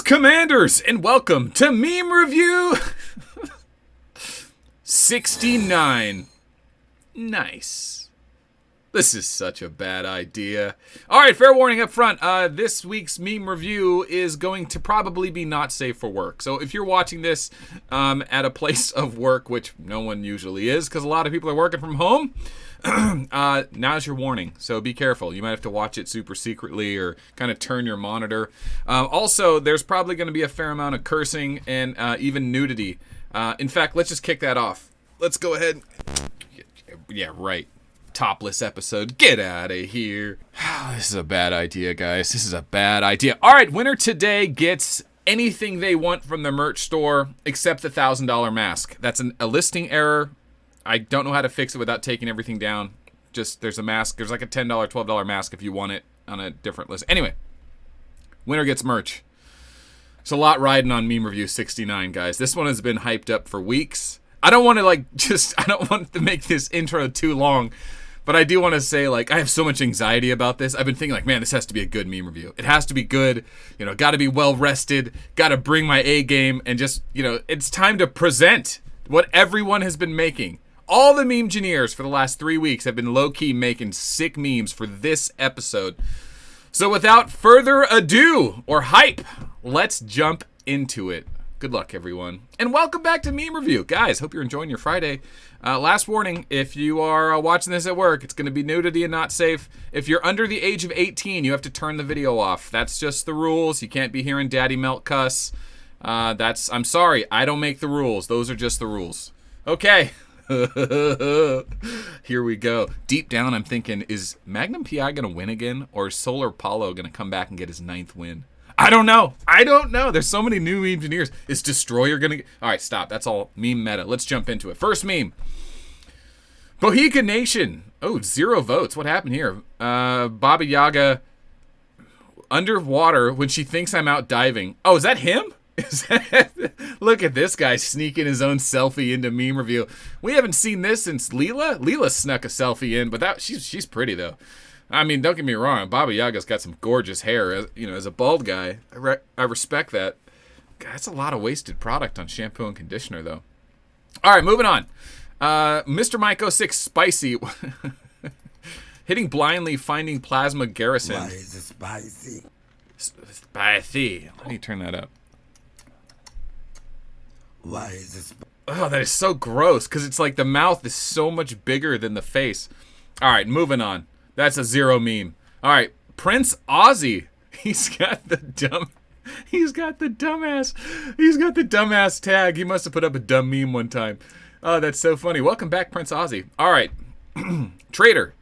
Commanders, and welcome to Meme Review 69. Nice. This is such a bad idea. Alright, fair warning up front. This week's meme review is going to probably be not safe for work. So if you're watching this at a place of work, which no one usually is, because a lot of people are working from home, now's your warning. So be careful. You might have to watch it super secretly or kind of turn your monitor. Also, there's probably going to be a fair amount of cursing and even nudity. In fact, let's just kick that off. Let's go ahead. Yeah, right. Topless episode. Get out of here. This is a bad idea, guys. This is a bad idea. All right, winner today gets anything they want from the merch store except the $1,000 mask. That's a listing error. I don't know how to fix it without taking everything down. Just, there's a mask. There's like a $10, $12 mask if you want it on a different list. Anyway, winner gets merch. There's a lot riding on Meme Review 69, guys. This one has been hyped up for weeks. I don't want to make this intro too long, but I do want to say, I have so much anxiety about this. I've been thinking, man, this has to be a good meme review. It has to be good, got to be well rested, got to bring my A game, and just, it's time to present what everyone has been making. All the meme engineers for the last 3 weeks have been low-key making sick memes for this episode. So without further ado or hype, let's jump into it. Good luck, everyone. And welcome back to Meme Review. Guys, hope you're enjoying your Friday. Last warning, if you are watching this at work, it's going to be nudity and not safe. If you're under the age of 18, you have to turn the video off. That's just the rules. You can't be hearing Daddy Melt cuss. I'm sorry, I don't make the rules. Those are just the rules. Okay. Here we go. Deep down, I'm thinking, is Magnum PI going to win again? Or is Solar Apollo going to come back and get his 9th win? I don't know. There's so many new meme engineers. Is Destroyer going to... All right, stop. That's all meme meta. Let's jump into it. First meme. Bohica Nation. Oh, 0 votes. What happened here? Baba Yaga underwater when she thinks I'm out diving. Oh, is that him? Look at this guy sneaking his own selfie into meme review. We haven't seen this since Leela. Leela snuck a selfie in, but she's pretty, though. I mean, don't get me wrong. Baba Yaga's got some gorgeous hair. As a bald guy, I respect that. God, that's a lot of wasted product on shampoo and conditioner, though. All right, moving on. Mr. Mike 06 Spicy. Hitting blindly, finding plasma garrison. Why is it spicy? Spicy. Let me turn that up. Why is it spicy? Oh, that is so gross, because it's like the mouth is so much bigger than the face. All right, moving on. That's a 0 meme. All right, Prince Ozzy. He's got the dumbass tag. He must have put up a dumb meme one time. Oh, that's so funny. Welcome back, Prince Ozzy. All right, Trader.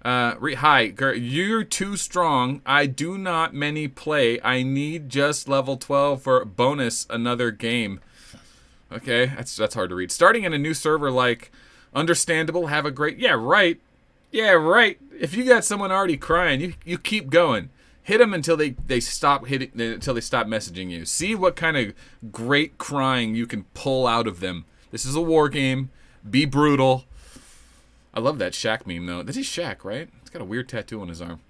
Hi, you're too strong. I do not many play. I need just level 12 for bonus another game. Okay, that's hard to read. Starting in a new server, understandable. Have a great. Yeah, right. If you got someone already crying, you keep going. Hit them until they stop messaging you. See what kind of great crying you can pull out of them. This is a war game. Be brutal. I love that Shaq meme though. That is Shaq, right? He's got a weird tattoo on his arm.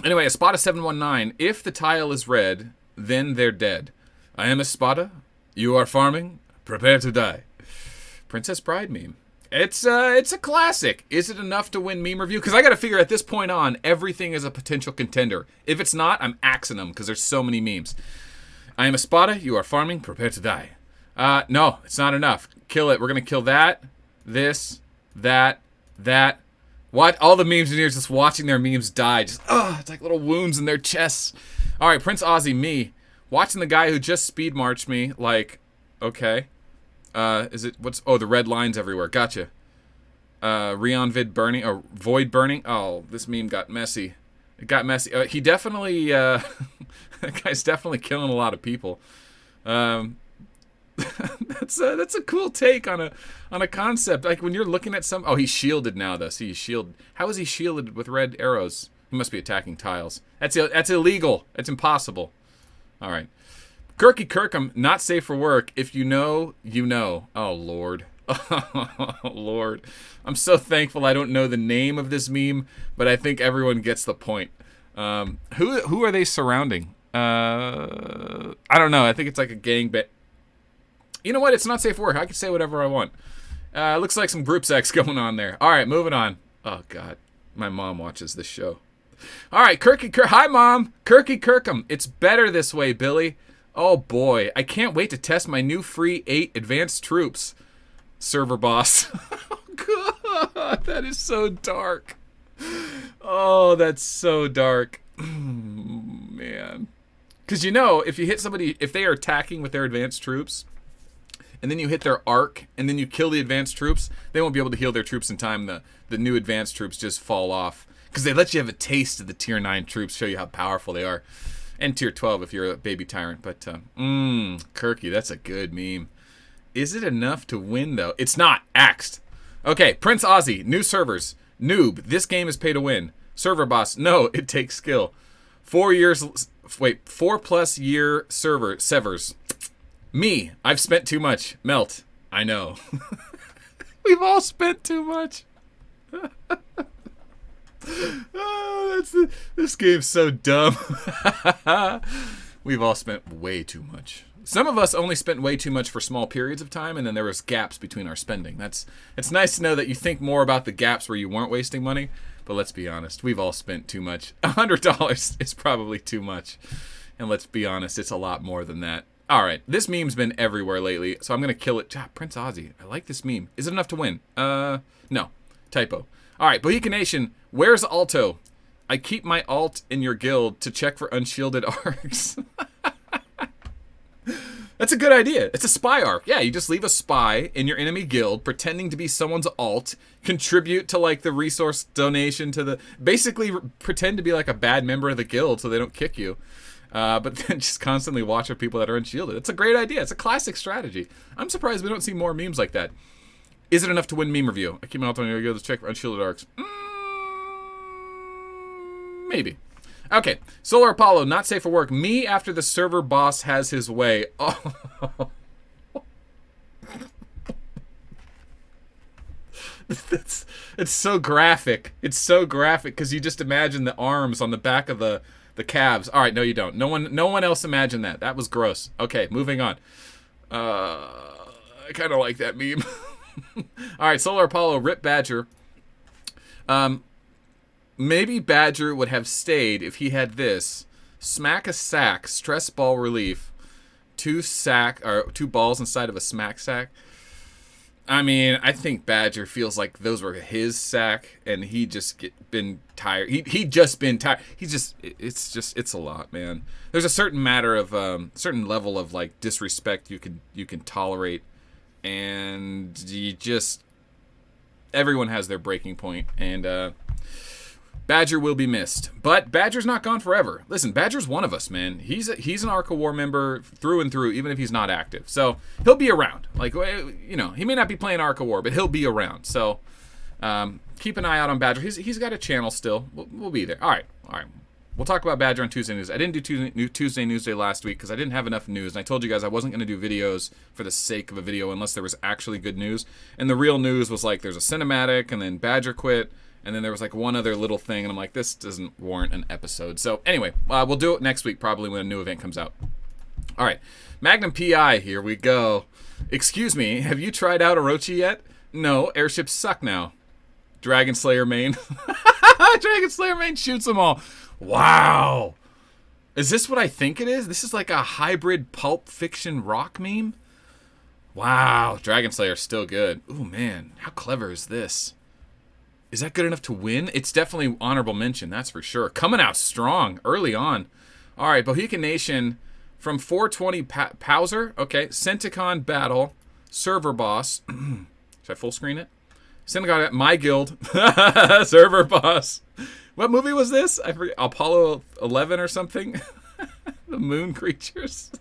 Anyway, Espada 719. If the tile is red, then they're dead. I am Espada. You are farming. Prepare to die. Princess Bride meme. It's a classic. Is it enough to win meme review? Because I got to figure at this point on, everything is a potential contender. If it's not, I'm axing them because there's so many memes. I am Espada. You are farming. Prepare to die. No, it's not enough. Kill it. We're going to kill that, this, that. What? All the meme engineers just watching their memes die. Just, it's like little wounds in their chests. All right, Prince Ozzy, me. Watching the guy who just speed marched me, okay. The red lines everywhere. Gotcha. Rion Vid burning, or Void burning. Oh, this meme got messy. It got messy. He definitely, that guy's definitely killing a lot of people. That's a cool take on a concept. Like when you're looking at some. Oh, he's shielded now though. See, he's shielded. How is he shielded with red arrows? He must be attacking tiles. That's illegal. It's impossible. All right. Kirky Kirkham, not safe for work. If you know, you know. Oh, Lord. Oh, Lord. I'm so thankful I don't know the name of this meme, but I think everyone gets the point. Who are they surrounding? I don't know. I think it's like a gang bit. You know what? It's not safe for work. I can say whatever I want. Looks like some group sex going on there. All right, moving on. Oh, God. My mom watches this show. All right, Hi, Mom. Kirky Kirkham. It's better this way, Billy. Oh, boy. I can't wait to test my new free 8 advanced troops. Server boss. Oh, God. That is so dark. Oh, that's so dark. Man. Because, you know, if you hit somebody, if they are attacking with their advanced troops, and then you hit their arc, and then you kill the advanced troops, they won't be able to heal their troops in time. The new advanced troops just fall off. Because they let you have a taste of the tier 9 troops, show you how powerful they are. And tier 12 if you're a baby tyrant. But, Kirky, that's a good meme. Is it enough to win, though? It's not. Axed. Okay, Prince Ozzy, new servers. Noob, this game is pay to win. Server boss, no, it takes skill. 4+ year server, severs. Me, I've spent too much. Melt, I know. We've all spent too much. Oh, this game's so dumb. We've all spent way too much. Some of us only spent way too much for small periods of time, and then there was gaps between our spending. It's nice to know that you think more about the gaps where you weren't wasting money, but let's be honest, we've all spent too much. $100 is probably too much, and let's be honest, it's a lot more than that. All right, this meme's been everywhere lately, so I'm gonna kill it. Prince Ozzy, I like this meme. Is it enough to win? No, typo. All right, Bohica Nation, where's Alto? I keep my alt in your guild to check for unshielded arcs. That's a good idea. It's a spy arc. Yeah, you just leave a spy in your enemy guild pretending to be someone's alt, contribute to like the resource donation to the... Basically pretend to be like a bad member of the guild so they don't kick you. But then just constantly watch for people that are unshielded. It's a great idea. It's a classic strategy. I'm surprised we don't see more memes like that. Is it enough to win meme review? I keep my alt on your guild to check for unshielded arcs. Maybe. Okay, Solar Apollo, not safe for work. Me after the server boss has his way. Oh. It's so graphic. It's so graphic because you just imagine the arms on the back of the calves. All right, no, you don't. No one else imagined that. That was gross. Okay, moving on. I kind of like that meme. All right, Solar Apollo, Rip Badger. Maybe Badger would have stayed if he had this. Smack a sack, stress ball relief, 2 balls inside of a smack sack. I mean, I think Badger feels like those were his sack, and he just been tired. He just been tired. It's a lot, man. There's a certain matter of certain level of like disrespect you can tolerate, and everyone has their breaking point, and Badger will be missed, but Badger's not gone forever. Listen, Badger's one of us, man. He's an Arc of War member through and through, even if he's not active. So he'll be around. Like, you know, he may not be playing Arc of War, but he'll be around. So keep an eye out on Badger. He's got a channel still. We'll be there. All right. We'll talk about Badger on Tuesday News. I didn't do Tuesday Newsday last week because I didn't have enough news, and I told you guys I wasn't going to do videos for the sake of a video unless there was actually good news. And the real news was like there's a cinematic, and then Badger quit. And then there was like one other little thing, and I'm like, this doesn't warrant an episode. So anyway, we'll do it next week probably when a new event comes out. All right, Magnum PI, here we go. Excuse me, have you tried out Orochi yet? No, airships suck now. Dragon Slayer main. Dragon Slayer main shoots them all. Wow. Is this what I think it is? This is like a hybrid Pulp Fiction rock meme? Wow, Dragon Slayer's still good. Ooh, man, how clever is this? Is that good enough to win? It's definitely honorable mention, that's for sure. Coming out strong early on. All right, Bohica Nation from 420 Pauser. Okay, Centicon Battle, Server Boss. Should I full screen it? Centicon, My Guild, Server Boss. What movie was this? I forget. Apollo 11 or something? The Moon Creatures.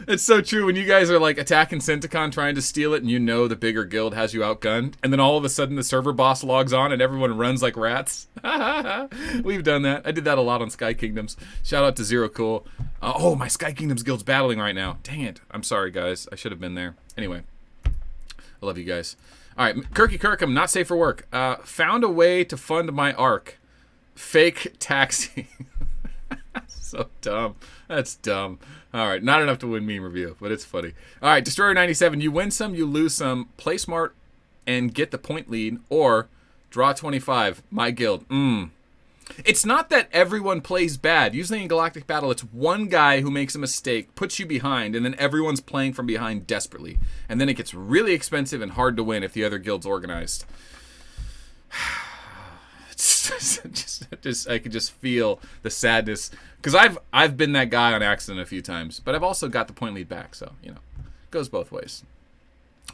It's so true when you guys are like attacking Centicon trying to steal it and you know the bigger guild has you outgunned, and then all of a sudden the server boss logs on and everyone runs like rats. We've done that. I did that a lot on Sky Kingdoms. Shout out to Zero Cool. Oh, my Sky Kingdoms guild's battling right now. Dang it. I'm sorry, guys. I should have been there. Anyway, I love you guys. All right, Kirky Kirkham, not safe for work. Found a way to fund my arc. Fake taxi. So dumb. That's dumb. All right, not enough to win meme review, but it's funny. All right, Destroyer 97. You win some, you lose some. Play smart and get the point lead, or draw 25. My guild. It's not that everyone plays bad. Usually in Galactic Battle, it's one guy who makes a mistake, puts you behind, and then everyone's playing from behind desperately. And then it gets really expensive and hard to win if the other guild's organized. I could just feel the sadness, because I've been that guy on accident a few times, but I've also got the point lead back, so it goes both ways.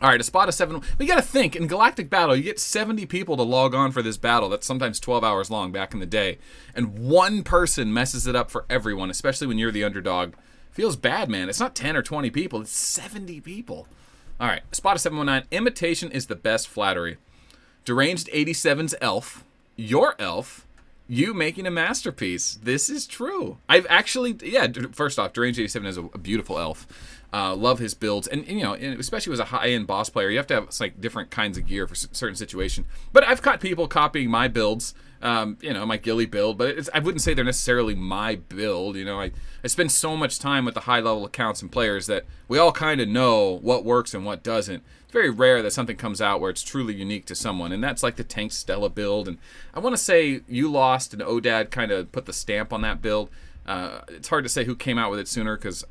All right, a spot of 7. We got to think, in Galactic Battle, you get 70 people to log on for this battle that's sometimes 12 hours long back in the day, and one person messes it up for everyone, especially when you're the underdog. Feels bad, man. It's not 10 or 20 people, it's 70 people. All right, a spot of 719. Imitation is the best flattery. Deranged 87's elf. Your elf, you making a masterpiece. This is true. I've actually, first off, Deranged 87 is a beautiful elf. Love his builds, and especially as a high-end boss player, you have to have different kinds of gear for certain situations. But I've caught people copying my builds, my ghillie build, but I wouldn't say they're necessarily my build. I spend so much time with the high-level accounts and players that we all kind of know what works and what doesn't. It's very rare that something comes out where it's truly unique to someone, and that's like the Tank Stella build. And I want to say You Lost and Odad kind of put the stamp on that build. It's hard to say who came out with it sooner, because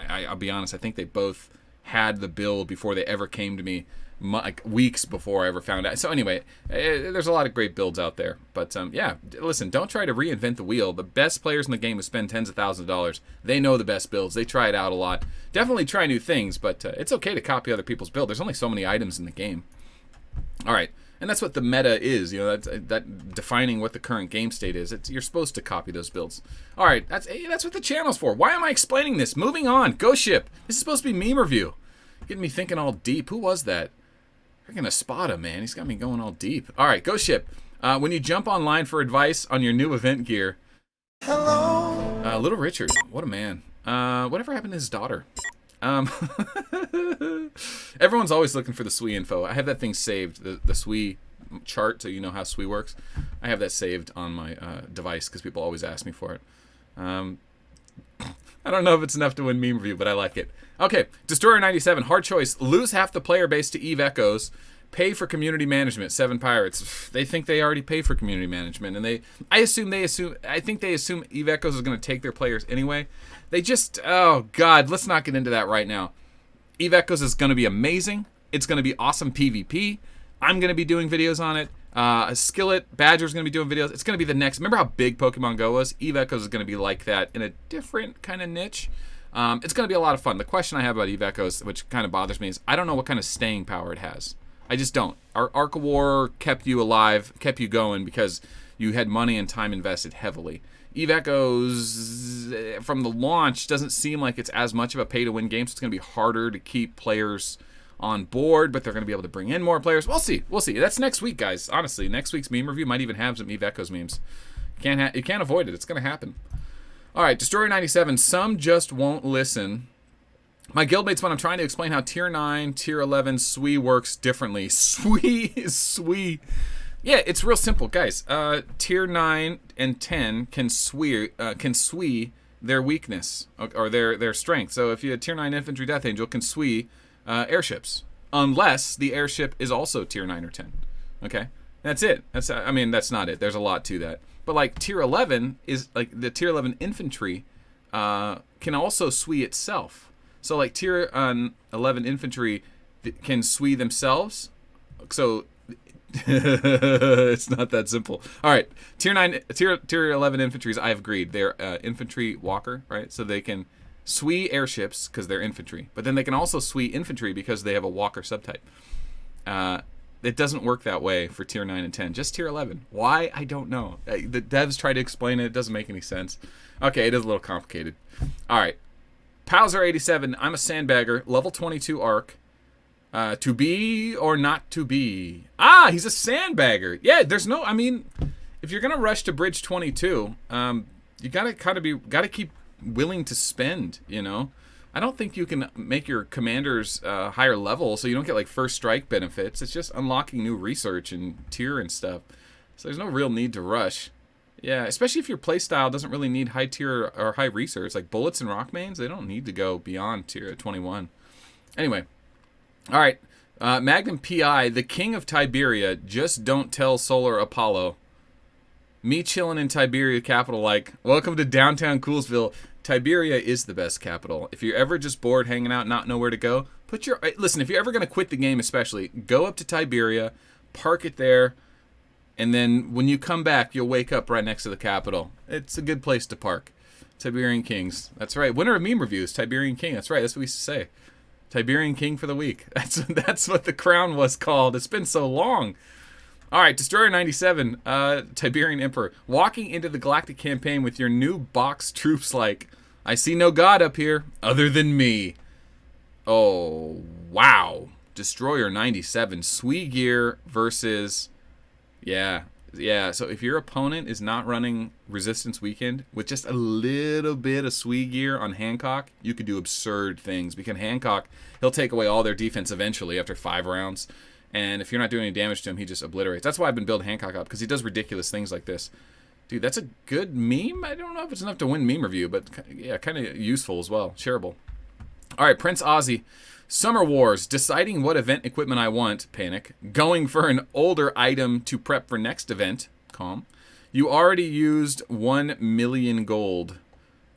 I'll be honest, I think they both had the build before they ever came to me, weeks before I ever found out. So anyway, there's a lot of great builds out there. But listen, don't try to reinvent the wheel. The best players in the game who spend tens of thousands of dollars, they know the best builds. They try it out a lot. Definitely try new things, but it's okay to copy other people's build. There's only so many items in the game. All right. And that's what the meta is, that defining what the current game state is. You're supposed to copy those builds. All right, that's what the channel's for. Why am I explaining this? Moving on. Ghost Ship. This is supposed to be meme review. Getting me thinking all deep. Who was that? Freaking Espada, man. He's got me going all deep. All right, Ghost Ship. When you jump online for advice on your new event gear. Hello. Little Richard. What a man. Whatever happened to his daughter? Everyone's always looking for the SWE info. I have that thing saved, the SWE chart, so you know how SWE works. I have that saved on my device because people always ask me for it. I don't know if it's enough to win meme review, but I like it. Okay, Destroyer 97, hard choice. Lose half the player base to Eve Echoes. Pay for community management. 7 Pirates. They think they already pay for community management, and I think they assume Eve Echoes is going to take their players anyway. They just, oh God, let's not get into that right now. Eve Echoes is going to be amazing. It's going to be awesome PvP. I'm going to be doing videos on it. Skillet, Badger's going to be doing videos. It's going to be the next. Remember how big Pokemon Go was? Eve Echoes is going to be like that in a different kind of niche. It's going to be a lot of fun. The question I have about Eve Echoes, which kind of bothers me, is I don't know what kind of staying power it has. I just don't. Our Arc of War kept you alive, kept you going because you had money and time invested heavily. Eve Echoes, from the launch, doesn't seem like it's as much of a pay-to-win game, so it's going to be harder to keep players on board, but they're going to be able to bring in more players. We'll see. We'll see. That's next week, guys. Honestly, next week's meme review might even have some Eve Echoes memes. You can't avoid it. It's going to happen. All right, Destroyer 97. Some just won't listen. My guildmates, when I'm trying to explain how Tier 9, Tier 11 SWE works differently. SWE is SWE. Yeah, it's real simple, guys. Tier 9 and 10 can SWE their weakness or their strength. So if you had Tier 9 Infantry Death Angel, can SWE airships, unless the airship is also Tier 9 or 10. Okay, that's it. That's not it. There's a lot to that. But like Tier 11 is like the Tier 11 Infantry can also SWE itself. So like Tier 11 Infantry can SWE themselves. So it's not that simple. All right, Tier 11 Infantries, I've agreed. They're infantry walker, right? So they can SWE airships because they're infantry, but then they can also SWE infantry because they have a walker subtype. It doesn't work that way for Tier 9 and 10, just Tier 11. Why? I don't know. The devs try to explain it. It doesn't make any sense. Okay, it is a little complicated. All right. Powser 87, I'm a sandbagger, level 22 arc. To be or not to be? Ah, he's a sandbagger. Yeah, there's no, if you're going to rush to bridge 22, you gotta keep willing to spend, I don't think you can make your commanders higher level so you don't get like first strike benefits. It's just unlocking new research and tier and stuff. So there's no real need to rush. Yeah, especially if your playstyle doesn't really need high tier or high research. Like bullets and rock mains, they don't need to go beyond tier 21. Anyway, all right. Magnum PI, the king of Tiberia, just don't tell Solar Apollo. Me chilling in Tiberia capital like, welcome to downtown Coolsville. Tiberia is the best capital. If you're ever just bored hanging out, not know where to go, listen, if you're ever going to quit the game especially, go up to Tiberia, park it there, and then when you come back, you'll wake up right next to the capital. It's a good place to park. Tiberian Kings. That's right. Winner of meme reviews, Tiberian King. That's right. That's what we used to say. Tiberian King for the week. That's what the crown was called. It's been so long. All right, Destroyer 97, Tiberian Emperor. Walking into the Galactic Campaign with your new box troops like, I see no god up here other than me. Oh, wow. Destroyer 97, Sui Gear versus... Yeah. So if your opponent is not running Resistance Weekend with just a little bit of Sui Gear on Hancock, you could do absurd things. Because Hancock, he'll take away all their defense eventually after 5 rounds. And if you're not doing any damage to him, he just obliterates. That's why I've been building Hancock up, because he does ridiculous things like this. Dude, that's a good meme. I don't know if it's enough to win meme review, but yeah, kind of useful as well. Shareable. All right, Prince Ozzy. Summer Wars, deciding what event equipment I want, panic. Going for an older item to prep for next event, calm. You already used 1 million gold.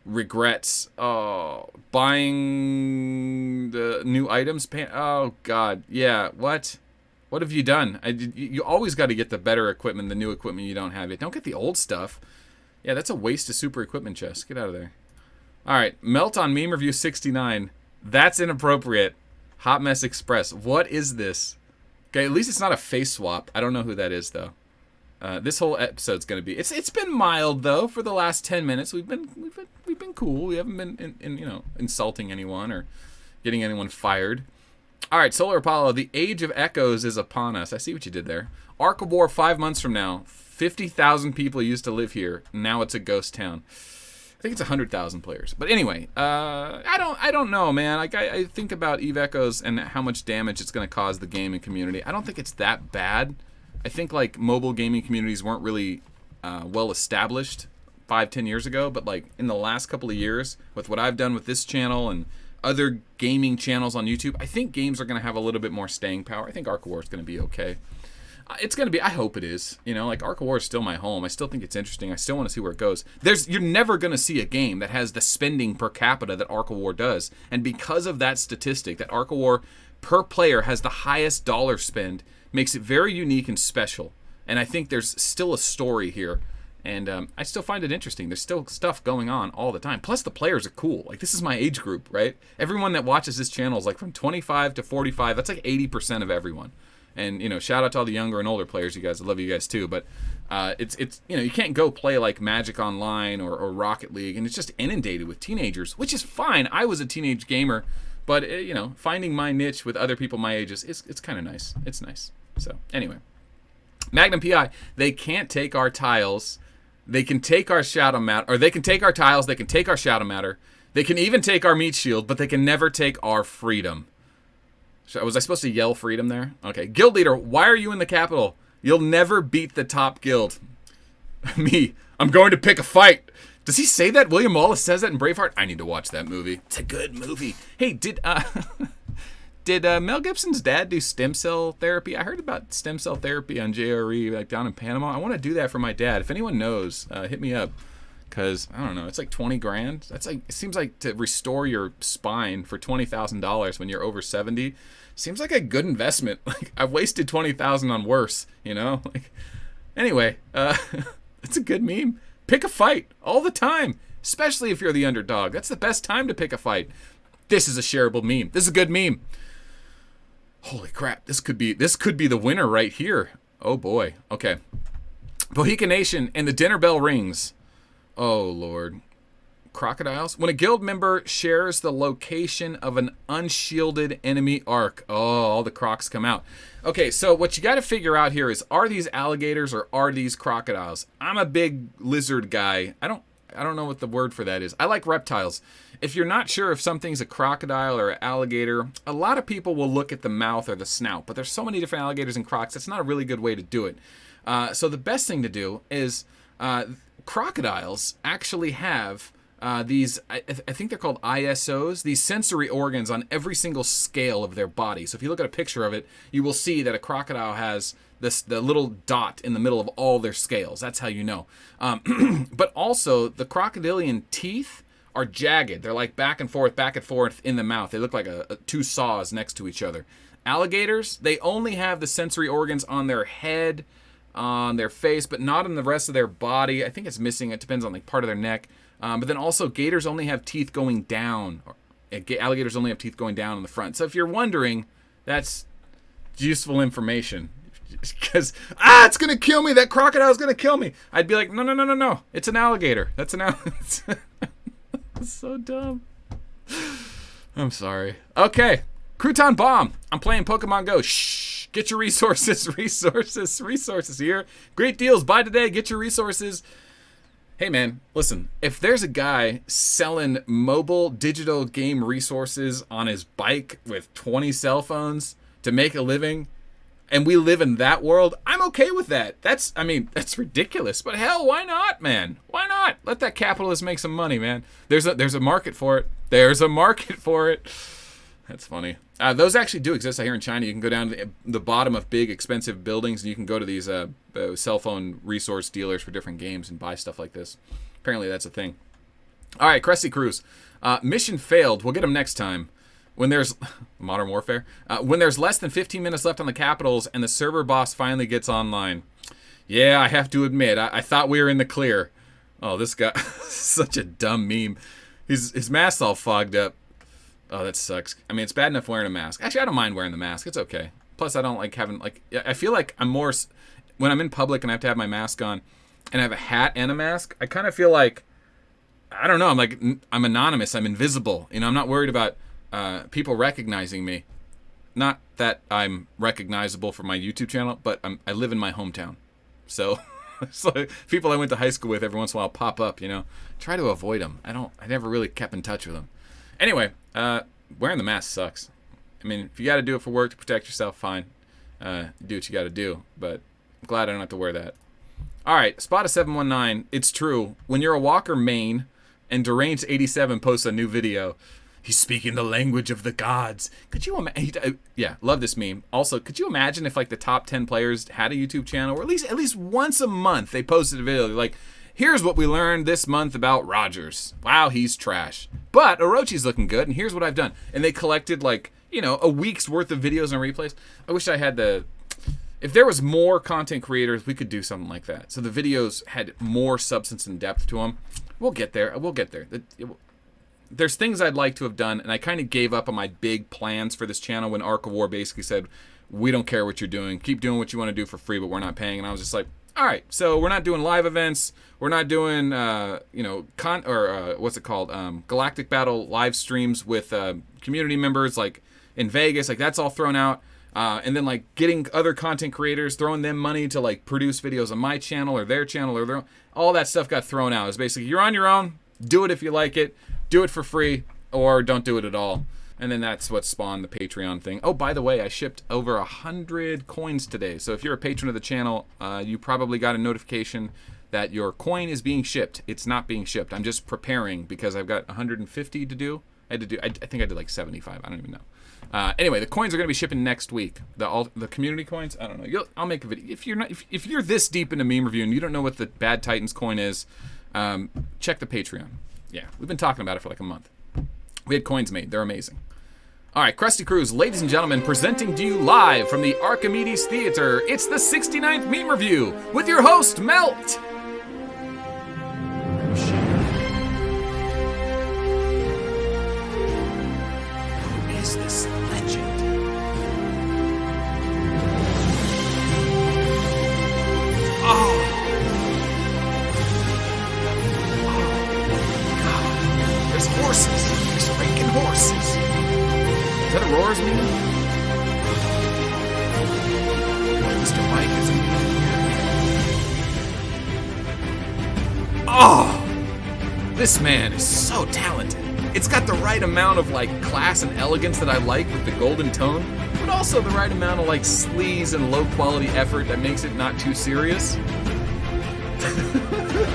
Regrets. Oh, buying the new items, oh god, yeah, what? What have you done? You always got to get the better equipment, the new equipment you don't have yet. Don't get the old stuff. Yeah, that's a waste of super equipment chest. Get out of there. All right, Melt on meme review 69. That's inappropriate. Hot Mess Express. What is this? Okay, at least it's not a face swap. I don't know who that is though. This whole episode's gonna be. It's been mild though for the last 10 minutes. We've been cool. We haven't been insulting anyone or getting anyone fired. All right, Solar Apollo. The age of echoes is upon us. I see what you did there. Ark of War 5 months from now. 50,000 people used to live here. Now it's a ghost town. I think it's 100,000 players. But anyway, I don't know, man. Like I think about Eve Echoes and how much damage it's going to cause the gaming community. I don't think it's that bad. I think like mobile gaming communities weren't really well established 5-10 years ago, but like in the last couple of years with what I've done with this channel and other gaming channels on YouTube, I think games are going to have a little bit more staying power. I think Ark of War is going to be okay. It's going to be, I hope it is. Like Ark of War is still my home. I still think it's interesting. I still want to see where it goes. You're never going to see a game that has the spending per capita that Ark of War does. And because of that statistic, that Ark of War per player has the highest dollar spend, makes it very unique and special. And I think there's still a story here. And I still find it interesting. There's still stuff going on all the time. Plus, the players are cool. Like, this is my age group, right? Everyone that watches this channel is like from 25 to 45. That's like 80% of everyone. And, shout out to all the younger and older players, you guys. I love you guys too. But it's you can't go play like Magic Online or Rocket League. And it's just inundated with teenagers, which is fine. I was a teenage gamer. But, finding my niche with other people my age it's kind of nice. It's nice. So, anyway. Magnum PI, they can't take our tiles. They can take our shadow matter, or they can take our tiles, they can take our shadow matter, they can even take our meat shield, but they can never take our freedom. Was I supposed to yell freedom there? Okay. Guild leader, why are you in the capital? You'll never beat the top guild. Me, I'm going to pick a fight. Does he say that? William Wallace says that in Braveheart? I need to watch that movie. It's a good movie. Hey, did Mel Gibson's dad do stem cell therapy? I heard about stem cell therapy on JRE, like down in Panama. I want to do that for my dad. If anyone knows, hit me up. Because, I don't know, it's like 20 grand. That's like, it seems like to restore your spine for $20,000 when you're over 70 seems like a good investment. Like, I've wasted $20,000 on worse, Like, anyway, it's a good meme. Pick a fight all the time, especially if you're the underdog. That's the best time to pick a fight. This is a shareable meme. This is a good meme. Holy crap, this could be the winner right here. Oh boy. Okay. Bohica Nation and the dinner bell rings. Oh Lord. Crocodiles. When a guild member shares the location of an unshielded enemy arc. Oh, all the crocs come out. Okay, so what you got to figure out here is, are these alligators or are these crocodiles? I'm a big lizard guy. I don't know what the word for that is. I like reptiles. If you're not sure if something's a crocodile or an alligator, a lot of people will look at the mouth or the snout, but there's so many different alligators and crocs, that's not a really good way to do it. So the best thing to do is, crocodiles actually have these, I think they're called ISOs, these sensory organs on every single scale of their body. So if you look at a picture of it, you will see that a crocodile has the little dot in the middle of all their scales. That's how you know. But also, the crocodilian teeth are jagged. They're like back and forth in the mouth. They look like two saws next to each other. Alligators, they only have the sensory organs on their head, on their face, but not in the rest of their body. I think it's missing. It depends on like part of their neck. But then also, gators only have teeth going down. Alligators only have teeth going down in the front. So if you're wondering, that's useful information. Because, it's going to kill me. That crocodile's going to kill me. I'd be like, no. It's an alligator. That's an alligator. That's so dumb. I'm sorry. Okay. Crouton Bomb. I'm playing Pokemon Go. Shh. Get your resources. Resources here. Great deals. Buy today. Get your resources. Hey, man, listen. If there's a guy selling mobile digital game resources on his bike with 20 cell phones to make a living, and we live in that world, I'm okay with that. That's ridiculous. But hell, why not, man? Why not? Let that capitalist make some money, man. There's a market for it. There's a market for it. That's funny. Those actually do exist out here in China. You can go down to the bottom of big, expensive buildings, and you can go to these cell phone resource dealers for different games and buy stuff like this. Apparently, that's a thing. All right, Krusty Cruz. Mission failed. We'll get them next time. When there's Modern Warfare. When there's less than 15 minutes left on the Capitals and the server boss finally gets online. Yeah, I have to admit, I thought we were in the clear. Oh, this guy, such a dumb meme. His mask's all fogged up. Oh, that sucks. I mean, it's bad enough wearing a mask. Actually, I don't mind wearing the mask. It's okay. Plus, I don't like having, like, I feel like I'm more, when I'm in public and I have to have my mask on and I have a hat and a mask, I kind of feel like, I don't know, I'm anonymous. I'm invisible. You know, I'm not worried about people recognizing me. Not that I'm recognizable for my YouTube channel, but I live in my hometown. So, it's like people I went to high school with every once in a while pop up, you know. Try to avoid them. I never really kept in touch with them. Anyway, wearing the mask sucks. I mean, if you got to do it for work to protect yourself, fine. Do what you got to do. But I'm glad I don't have to wear that. All right, Spot 719. It's true. When you're a Walker main and Deranged87 posts a new video, he's speaking the language of the gods. Could you imagine? Yeah, love this meme. Also, could you imagine if like the top 10 players had a YouTube channel, or at least once a month they posted a video like, here's what we learned this month about Rogers. Wow, he's trash. But Orochi's looking good, and here's what I've done. And they collected, like, you know, a week's worth of videos and replays. I wish I had if there was more content creators, we could do something like that. So the videos had more substance and depth to them. We'll get there. There's things I'd like to have done, and I kind of gave up on my big plans for this channel when Arc of War basically said, we don't care what you're doing. Keep doing what you want to do for free, but we're not paying. And I was just like, all right, so we're not doing live events. We're not doing, what's it called? Galactic Battle live streams with community members, like in Vegas. Like, that's all thrown out. And then, like, getting other content creators, throwing them money to, like, produce videos on my channel or their channel or all that stuff got thrown out. It's basically, you're on your own. Do it if you like it. Do it for free, or don't do it at all. And then that's what spawned the Patreon thing. Oh, by the way, I shipped over 100 coins today. So if you're a patron of the channel, you probably got a notification that your coin is being shipped. It's not being shipped. I'm just preparing because I've got 150 to do. I think I did like 75. I don't even know. Anyway, the coins are going to be shipping next week. The community coins. I don't know. I'll make a video. If you're this deep into meme review and you don't know what the Bad Titans coin is, check the Patreon. Yeah, we've been talking about it for like a month. We had coins made. They're amazing. All right, Krusty Cruz, ladies and gentlemen, presenting to you live from the Archimedes Theater. It's the 69th Meme Review with your host, Melt. Who is this legend? Oh. God. There's horses. There's freaking horses. Is that a Roars meme? Mr. Mike is in here. Oh! This man is so talented. It's got the right amount of like class and elegance that I like with the golden tone, but also the right amount of like sleaze and low quality effort that makes it not too serious.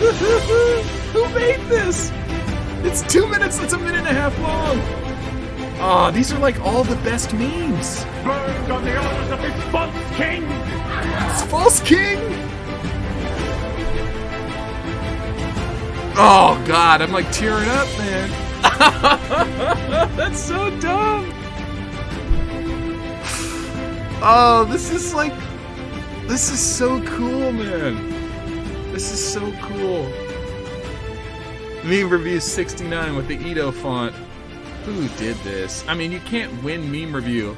Who made this? It's 2 minutes. It's a minute and a half long. Ah, these are like all the best memes. Burned on the orders of this false king! It's false king. Oh God, I'm like tearing up, man. That's so dumb. Oh, this is so cool, man. This is so cool. Meme review 69 with the Edo font. Who did this? I mean, you can't win meme review.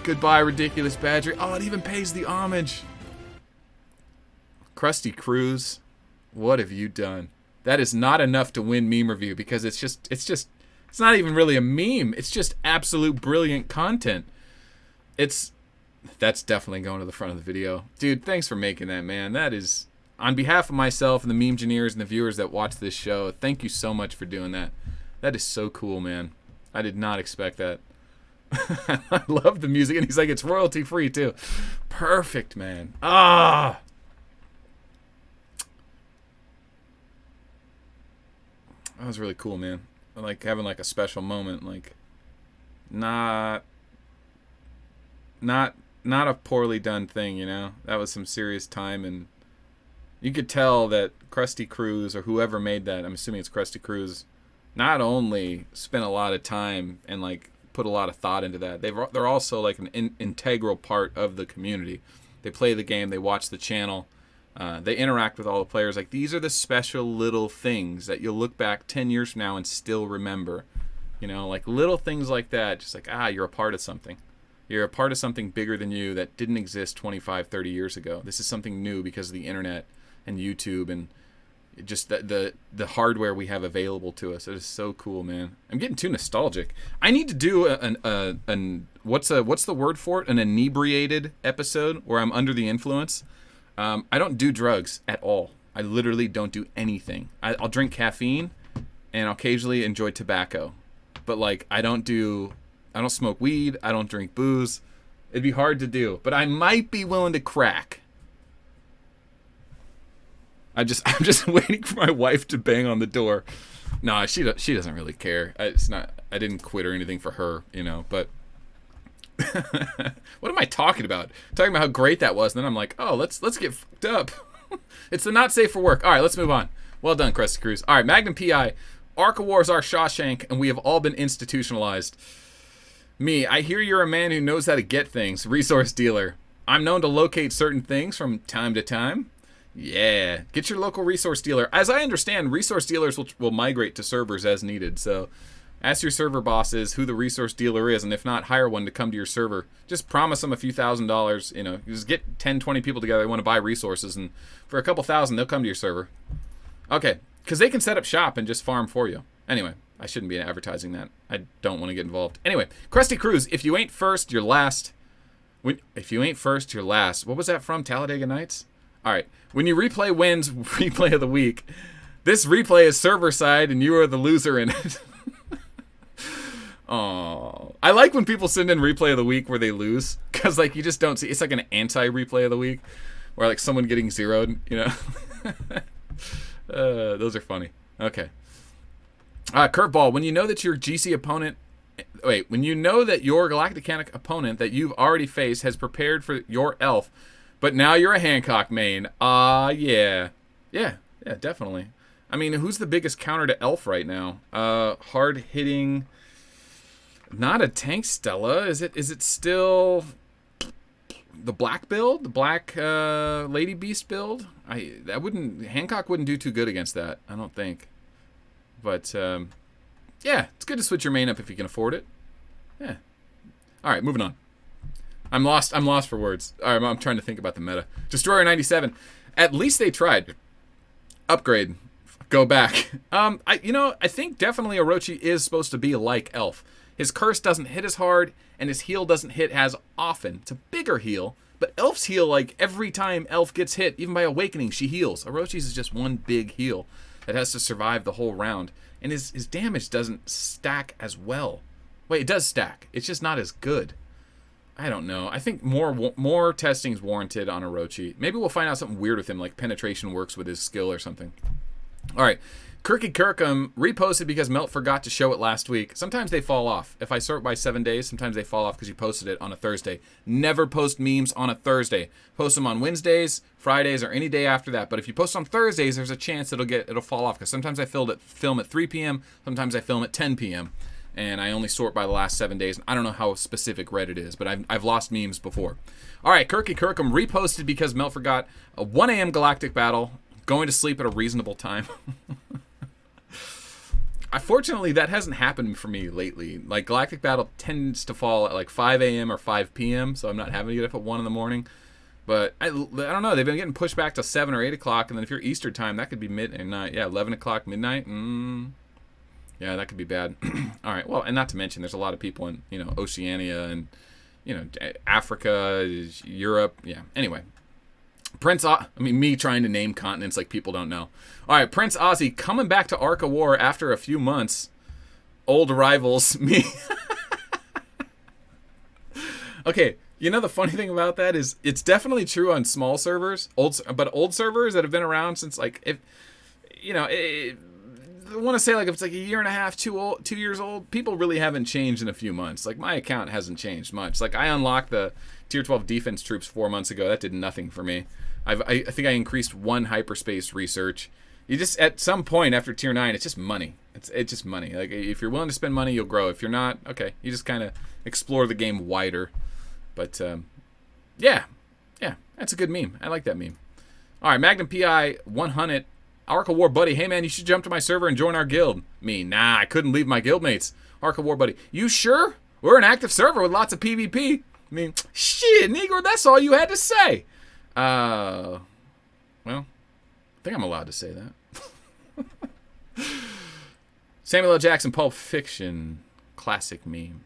Goodbye, ridiculous badger. Oh, it even pays the homage. Krusty Kruz, what have you done? That is not enough to win meme review because it's not even really a meme. It's just absolute brilliant content. That's definitely going to the front of the video. Dude, thanks for making that, man. That is, on behalf of myself and the meme engineers and the viewers that watch this show, thank you so much for doing that. That is so cool, man. I did not expect that. I love the music, and he's like, it's royalty free too. Perfect, man. Ah. That was really cool, man. I like having like a special moment, like not a poorly done thing, you know? That was some serious time, and you could tell that Krusty Kruz, or whoever made that, I'm assuming it's Krusty Kruz, not only spent a lot of time and like put a lot of thought into that, they're also like an integral part of the community. They play the game, they watch the channel, they interact with all the players. Like, these are the special little things that you'll look back 10 years from now and still remember. You know, like little things like that, just like, you're a part of something. You're a part of something bigger than you that didn't exist 25, 30 years ago. This is something new because of the internet and YouTube and just the hardware we have available to us. It is so cool, man. I'm getting too nostalgic. I need to do what's the word for it? An inebriated episode where I'm under the influence. I don't do drugs at all. I literally don't do anything. I'll drink caffeine and I'll occasionally enjoy tobacco, but like I don't smoke weed. I don't drink booze. It'd be hard to do, but I might be willing to crack. I'm just waiting for my wife to bang on the door. No, she doesn't really care. I didn't quit or anything for her, you know. But what am I talking about? Talking about how great that was, and then I'm like, oh, let's get fucked up. It's the not safe for work. All right, let's move on. Well done, Krusty Kruz. All right, Magnum PI. Arca Wars are Shawshank, and we have all been institutionalized. Me, I hear you're a man who knows how to get things. Resource dealer. I'm known to locate certain things from time to time. Yeah, get your local resource dealer. As I understand, resource dealers will migrate to servers as needed. So ask your server bosses who the resource dealer is, and if not, hire one to come to your server. Just promise them a few $1,000s. You know, just get 10, 20 people together who want to buy resources, and for a couple thousand, they'll come to your server. Okay, because they can set up shop and just farm for you. Anyway, I shouldn't be advertising that. I don't want to get involved. Anyway, Krusty Kruz, if you ain't first, you're last. If you ain't first, you're last. What was that from? Talladega Nights? All right. When you replay wins replay of the week, this replay is server side and you are the loser in it. Oh, I like when people send in replay of the week where they lose, because like you just don't see. It's like an anti-replay of the week where like someone getting zeroed, you know. Those are funny. Okay. Curveball. When you know that your GC opponent, when you know that your Galacticanic opponent that you've already faced has prepared for your elf, but now you're a Hancock main. Yeah, definitely. I mean, who's the biggest counter to elf right now? Hard hitting. Not a tank Stella. Is it still the black build? The black Lady Beast build? Hancock wouldn't do too good against that, I don't think. But yeah, it's good to switch your main up if you can afford it. Yeah. All right, moving on. I'm lost for words. All right, I'm trying to think about the meta. Destroyer 97. At least they tried. Upgrade. Go back. I think definitely Orochi is supposed to be like Elf. His curse doesn't hit as hard, and his heal doesn't hit as often. It's a bigger heal, but Elf's heal, like every time Elf gets hit, even by Awakening, she heals. Orochi's is just one big heal that has to survive the whole round, and his damage doesn't stack as well. Wait, it does stack. It's just not as good. I don't know. I think more testing is warranted on Orochi. Maybe we'll find out something weird with him, like penetration works with his skill or something. All right. Kirky Kirkham reposted because Melt forgot to show it last week. Sometimes they fall off. If I sort by 7 days, sometimes they fall off because you posted it on a Thursday. Never post memes on a Thursday. Post them on Wednesdays, Fridays, or any day after that. But if you post on Thursdays, there's a chance it'll fall off because sometimes I film at 3 p.m., sometimes I film at 10 p.m., and I only sort by the last 7 days. I don't know how specific Reddit is, but I've lost memes before. All right, Kirky Kirkham reposted because Melt forgot a 1 a.m. Galactic Battle, going to sleep at a reasonable time. Fortunately, that hasn't happened for me lately. Like, Galactic Battle tends to fall at like 5 a.m. or 5 p.m., so I'm not having to get up at 1 in the morning. But I don't know. They've been getting pushed back to 7 or 8 o'clock, and then if you're Eastern time, that could be midnight. Yeah, 11 o'clock, midnight. Yeah, that could be bad. All right, well, and not to mention, there's a lot of people in, Oceania and, Africa, Europe. Yeah, anyway. Me trying to name continents like people don't know. All right, Prince Ozzy coming back to Arc of War after a few months. Old rivals, me. Okay, the funny thing about that is it's definitely true on small servers, but old servers that have been around since I want to say like if it's like a year and a half, 2 years old, people really haven't changed in a few months. Like my account hasn't changed much. Like I unlocked the tier 12 defense troops 4 months ago. That did nothing for me. I think I increased 1 hyperspace research. You just at some point after tier 9, it's just money. It's just money. Like if you're willing to spend money, you'll grow. If you're not, okay, you just kind of explore the game wider. But yeah, that's a good meme. I like that meme. All right, Magnum PI 100. Arc of War buddy, hey man, you should jump to my server and join our guild. Me, nah, I couldn't leave my guildmates. Arc of War buddy, you sure? We're an active server with lots of PvP. I mean, shit, Negro, that's all you had to say. Well, I think I'm allowed to say that. Samuel L. Jackson, Pulp Fiction, classic meme.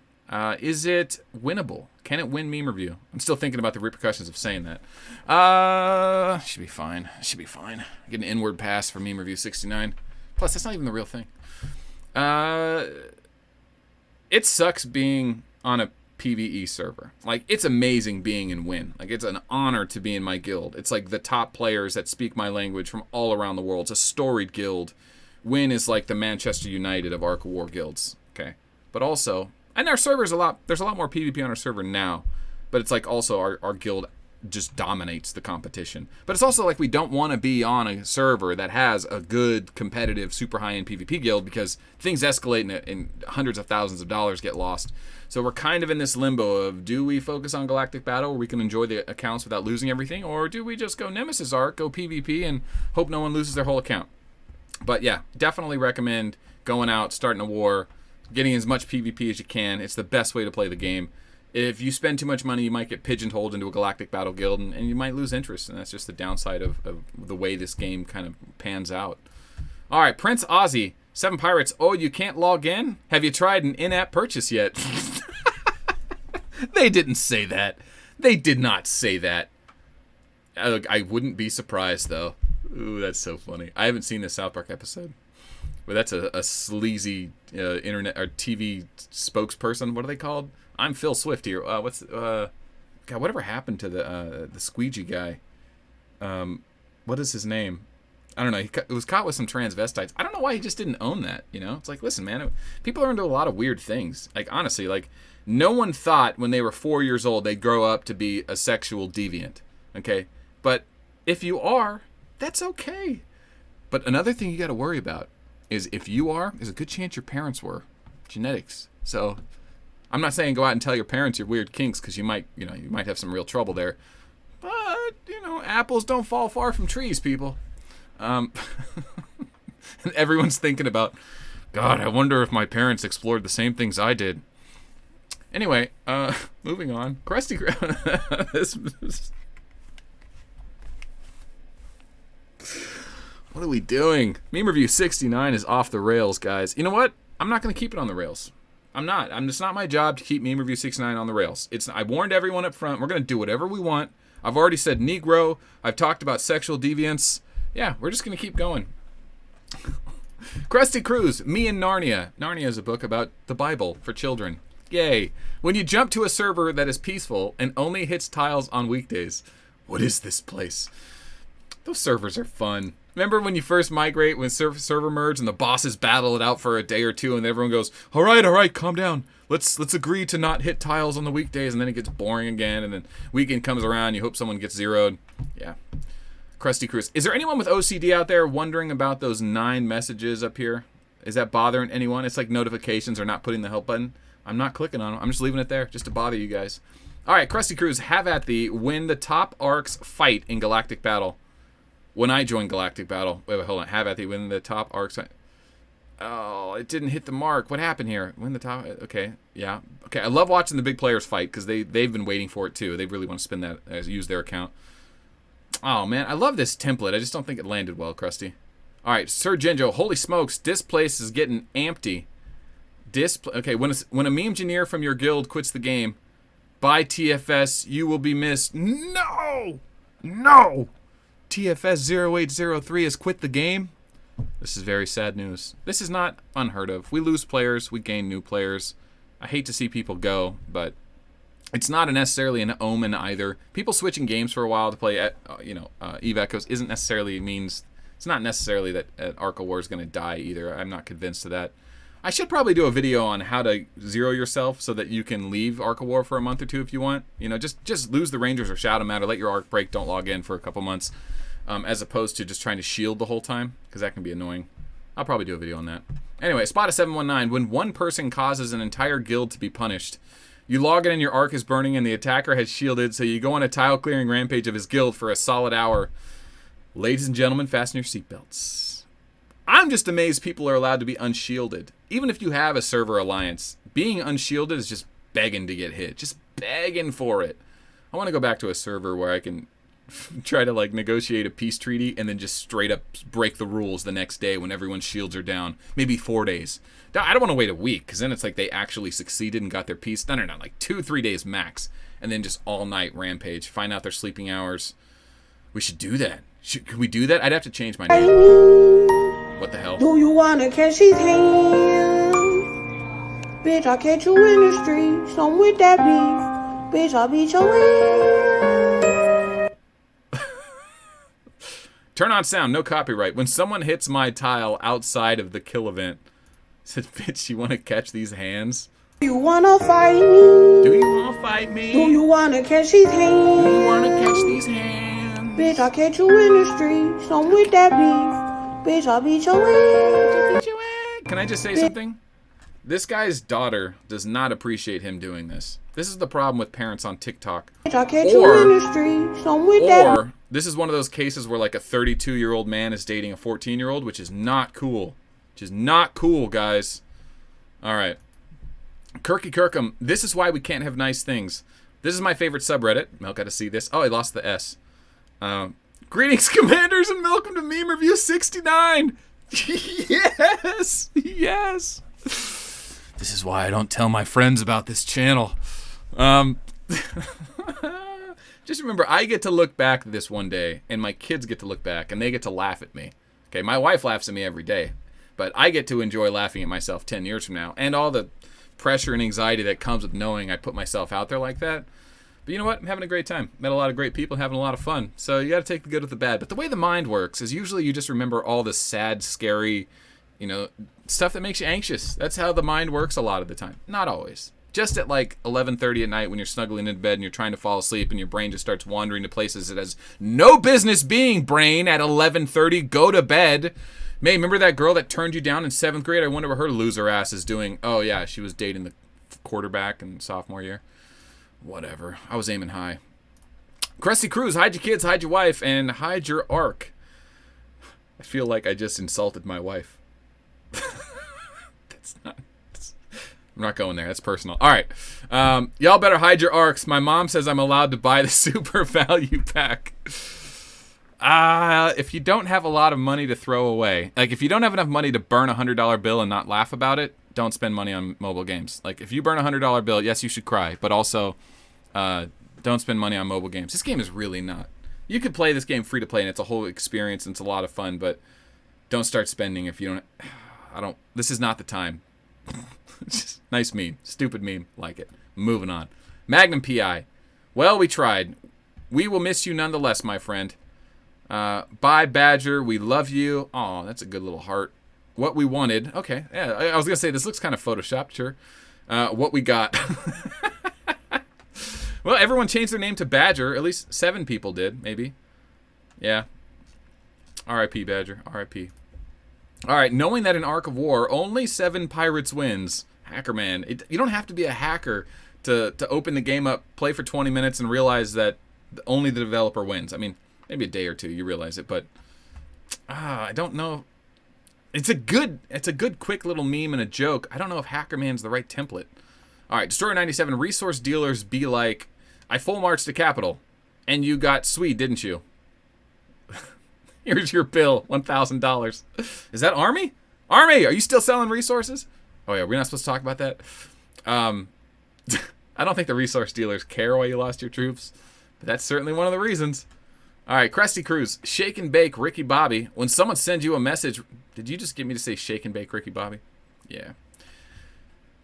Is it winnable? Can it win meme review? I'm still thinking about the repercussions of saying that. Should be fine. Get an inward pass for meme review 69. Plus, that's not even the real thing. It sucks being on a PvE server. Like, it's amazing being in Win. Like, it's an honor to be in my guild. It's like the top players that speak my language from all around the world. It's a storied guild. Win is like the Manchester United of Arc of War guilds. Okay. But also, and our server's there's a lot more PvP on our server now, but it's like also our guild just dominates the competition. But it's also like we don't want to be on a server that has a good, competitive, super high-end PvP guild because things escalate and hundreds of thousands of dollars get lost. So we're kind of in this limbo of, do we focus on Galactic Battle where we can enjoy the accounts without losing everything, or do we just go Nemesis Arc, go PvP, and hope no one loses their whole account? But yeah, definitely recommend going out, starting a war, getting as much PvP as you can. It's the best way to play the game. If you spend too much money, you might get pigeonholed into a Galactic Battle guild, and you might lose interest, and that's just the downside of the way this game kind of pans out. All right, Prince Ozzy, 7 Pirates. Oh, you can't log in? Have you tried an in-app purchase yet? They didn't say that. They did not say that. I wouldn't be surprised, though. Ooh, that's so funny. I haven't seen the South Park episode. But that's a sleazy internet or TV spokesperson. What are they called? I'm Phil Swift here. God, whatever happened to the squeegee guy? What is his name? I don't know. He was caught with some transvestites. I don't know why he just didn't own that. It's like, listen, man, people are into a lot of weird things. Like, honestly, like, no one thought when they were 4 years old they'd grow up to be a sexual deviant. Okay? But if you are, that's okay. But another thing you got to worry about is if you are, there's a good chance your parents were. Genetics. So I'm not saying go out and tell your parents your weird kinks because you might have some real trouble there. But, apples don't fall far from trees, people. And everyone's thinking about, God, I wonder if my parents explored the same things I did. Anyway, moving on. Krusty Krab. What are we doing? Meme review 69 is off the rails, guys. You know what? I'm not going to keep it on the rails. I'm not. It's not my job to keep meme review 69 on the rails. I warned everyone up front. We're going to do whatever we want. I've already said Negro. I've talked about sexual deviance. Yeah, we're just going to keep going. Krusty Cruz, Me and Narnia. Narnia is a book about the Bible for children. Yay. When you jump to a server that is peaceful and only hits tiles on weekdays. What is this place? Those servers are fun. Remember when you first migrate, when server merge and the bosses battle it out for a day or two and everyone goes, all right, calm down. Let's agree to not hit tiles on the weekdays, and then it gets boring again, and then weekend comes around, you hope someone gets zeroed. Yeah. Krusty Cruise. Is there anyone with OCD out there wondering about those 9 messages up here? Is that bothering anyone? It's like notifications or not putting the help button. I'm not clicking on them. I'm just leaving it there just to bother you guys. All right, Krusty Cruise, have at thee. Win the top arcs fight in Galactic Battle. When I join Galactic Battle. Wait, hold on. Have at thee. Win the top arcs. Oh, it didn't hit the mark. What happened here? Win the top. Okay, yeah. Okay, I love watching the big players fight because they've been waiting for it too. They really want to spin that, use their account. Oh, man. I love this template. I just don't think it landed well, Krusty. All right, Sir Genjo. Holy smokes. This place is getting empty. Okay, when a meme engineer from your guild quits the game, by TFS, you will be missed. No! TFS 0803 has quit the game. This is very sad news. This is not unheard of. We lose players, we gain new players. I hate to see people go, but it's not necessarily an omen either. People switching games for a while to play at, Eve Echoes isn't necessarily means. It's not necessarily that Arca War is going to die either. I'm not convinced of that. I should probably do a video on how to zero yourself so that you can leave Arca War for a month or two if you want. Just lose the Rangers or shout them out or let your arc break. Don't log in for a couple months, as opposed to just trying to shield the whole time, because that can be annoying. I'll probably do a video on that. Anyway, Spot of 719. When one person causes an entire guild to be punished, you log in and your arc is burning and the attacker has shielded, so you go on a tile clearing rampage of his guild for a solid hour. Ladies and gentlemen, fasten your seatbelts. I'm just amazed people are allowed to be unshielded. Even if you have a server alliance, being unshielded is just begging to get hit. Just begging for it. I want to go back to a server where I can try to negotiate a peace treaty and then just straight up break the rules the next day when everyone's shields are down. Maybe 4 days. I don't want to wait a week, because then it's like they actually succeeded and got their peace. No, 2-3 days max. And then just all night rampage. Find out their sleeping hours. We should do that. Can we do that? I'd have to change my name. What the hell? Do you wanna catch his hands? Bitch, I'll catch you in the streets. I'm with that beef. Bitch, I'll beat your ass. Turn on sound, no copyright. When someone hits my tile outside of the kill event, said, bitch, you wanna catch these hands? Do you wanna fight me? Do you wanna fight me? Do you wanna catch his hands? Do you wanna catch these hands? Bitch, I'll catch you in the streets. I'm with that beef. Bitch, I'll beat your ass. Can I just say something? This guy's daughter does not appreciate him doing this. This is the problem with parents on TikTok. Bitch, I'll catch you in the streets. I'm with that. Or this is one of those cases where a 32-year-old man is dating a 14-year-old, which is not cool. Which is not cool, guys. All right. Kirky Kirkham, this is why we can't have nice things. This is my favorite subreddit. Mel got to see this. Oh, I lost the S. Greetings, Commanders, and welcome to Meme Review 69. Yes. This is why I don't tell my friends about this channel. Just remember, I get to look back this one day, and my kids get to look back, and they get to laugh at me. Okay, my wife laughs at me every day, but I get to enjoy laughing at myself 10 years from now, and all the pressure and anxiety that comes with knowing I put myself out there like that. But you know what? I'm having a great time. Met a lot of great people, having a lot of fun. So you got to take the good with the bad. But the way the mind works is usually you just remember all the sad, scary, stuff that makes you anxious. That's how the mind works a lot of the time. Not always. Just at 11:30 at night when you're snuggling in bed and you're trying to fall asleep and your brain just starts wandering to places it has no business being, brain, at 11:30. Go to bed. May, remember that girl that turned you down in 7th grade? I wonder what her loser ass is doing. Oh, yeah, she was dating the quarterback in sophomore year. Whatever. I was aiming high. Krusty Cruise, hide your kids, hide your wife, and hide your arc. I feel like I just insulted my wife. I'm not going there. That's personal. All right. Y'all better hide your arcs. My mom says I'm allowed to buy the super value pack. If you don't have a lot of money to throw away, if you don't have enough money to burn a $100 bill and not laugh about it, don't spend money on mobile games. If you burn a $100 bill, yes, you should cry, but also don't spend money on mobile games. This game is really not. You could play this game free to play, and it's a whole experience, and it's a lot of fun, but don't start spending if you don't. This is not the time. Nice meme. Stupid meme. Like it. Moving on. Magnum PI. Well, we tried. We will miss you nonetheless, my friend. Bye, Badger. We love you. Oh, that's a good little heart. What we wanted. Okay. Yeah, I was going to say, this looks kind of photoshopped, sure. What we got. Well, everyone changed their name to Badger. At least 7 people did, maybe. Yeah. R.I.P. Badger. R.I.P. All right. Knowing that in Ark of War, only 7 pirates wins. Hacker man. You don't have to be a hacker to open the game up, play for 20 minutes, and realize that only the developer wins. I mean, maybe a day or two you realize it, but I don't know. It's a good quick little meme and a joke. I don't know if Hacker Man's the right template. All right, Destroyer 97. Resource dealers be like, I full marched to capital, and you got Swede, didn't you? Here's your bill, $1,000. Is that Army? Army, are you still selling resources? Oh yeah, we're not supposed to talk about that. I don't think the resource dealers care why you lost your troops, but that's certainly one of the reasons. All right, Krusty Cruz, Shake and Bake Ricky Bobby. When someone sends you a message, did you just get me to say Shake and Bake Ricky Bobby? Yeah.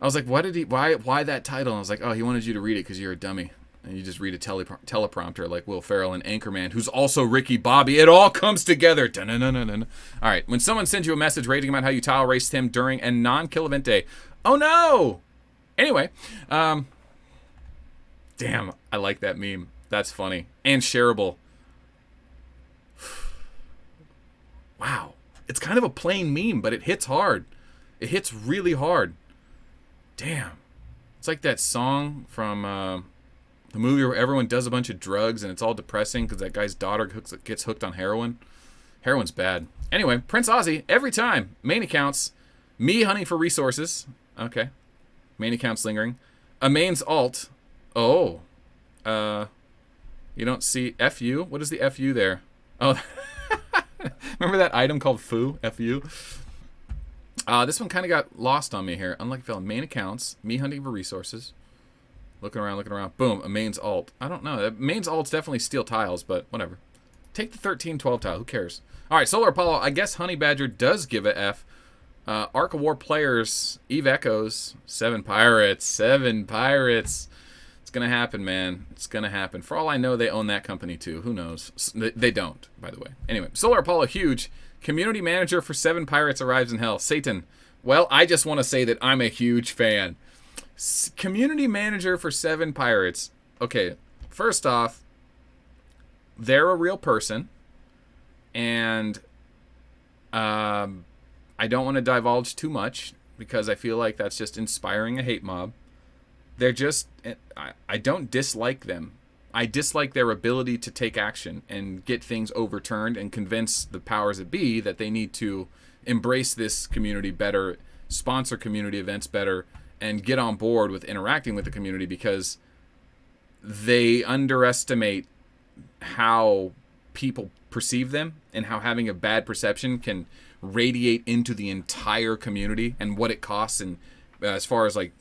I was like, why that title? And I was like, oh, he wanted you to read it because you're a dummy. And you just read a teleprompter like Will Ferrell and Anchorman, who's also Ricky Bobby. It all comes together. Dun-dun-dun-dun-dun. All right, when someone sends you a message rating about how you tile raced him during a non-kill event day. Oh, no! Anyway, damn, I like that meme. That's funny. And shareable. Wow. It's kind of a plain meme, but it hits hard. It hits really hard. Damn. It's like that song from the movie where everyone does a bunch of drugs and it's all depressing because that guy's daughter gets hooked on heroin. Heroin's bad. Anyway, Prince Ozzy, every time. Main accounts. Me hunting for resources. Okay. Main account lingering. A main's alt. Oh. You don't see FU? What is the FU there? Oh. Remember that item called FU? FU? This one kind of got lost on me here. Unlike fellow main accounts, me hunting for resources. Looking around. Boom, a main's alt. I don't know. Main's alt's definitely steel tiles, but whatever. Take the 13-12 tile. Who cares? All right, Solar Apollo. I guess Honey Badger does give a F. Ark of War players. Eve Echoes. 7 pirates. 7 pirates. It's going to happen, man. It's going to happen. For all I know, they own that company, too. Who knows? They don't, by the way. Anyway, Solar Apollo huge. Community manager for 7 pirates arrives in hell. Satan. Well, I just want to say that I'm a huge fan. Community manager for 7 pirates. Okay, first off, they're a real person. And I don't want to divulge too much because I feel like that's just inspiring a hate mob. They're just, I don't dislike them. I dislike their ability to take action and get things overturned and convince the powers that be that they need to embrace this community better, sponsor community events better, and get on board with interacting with the community because they underestimate how people perceive them and how having a bad perception can radiate into the entire community and what it costs, and as far as like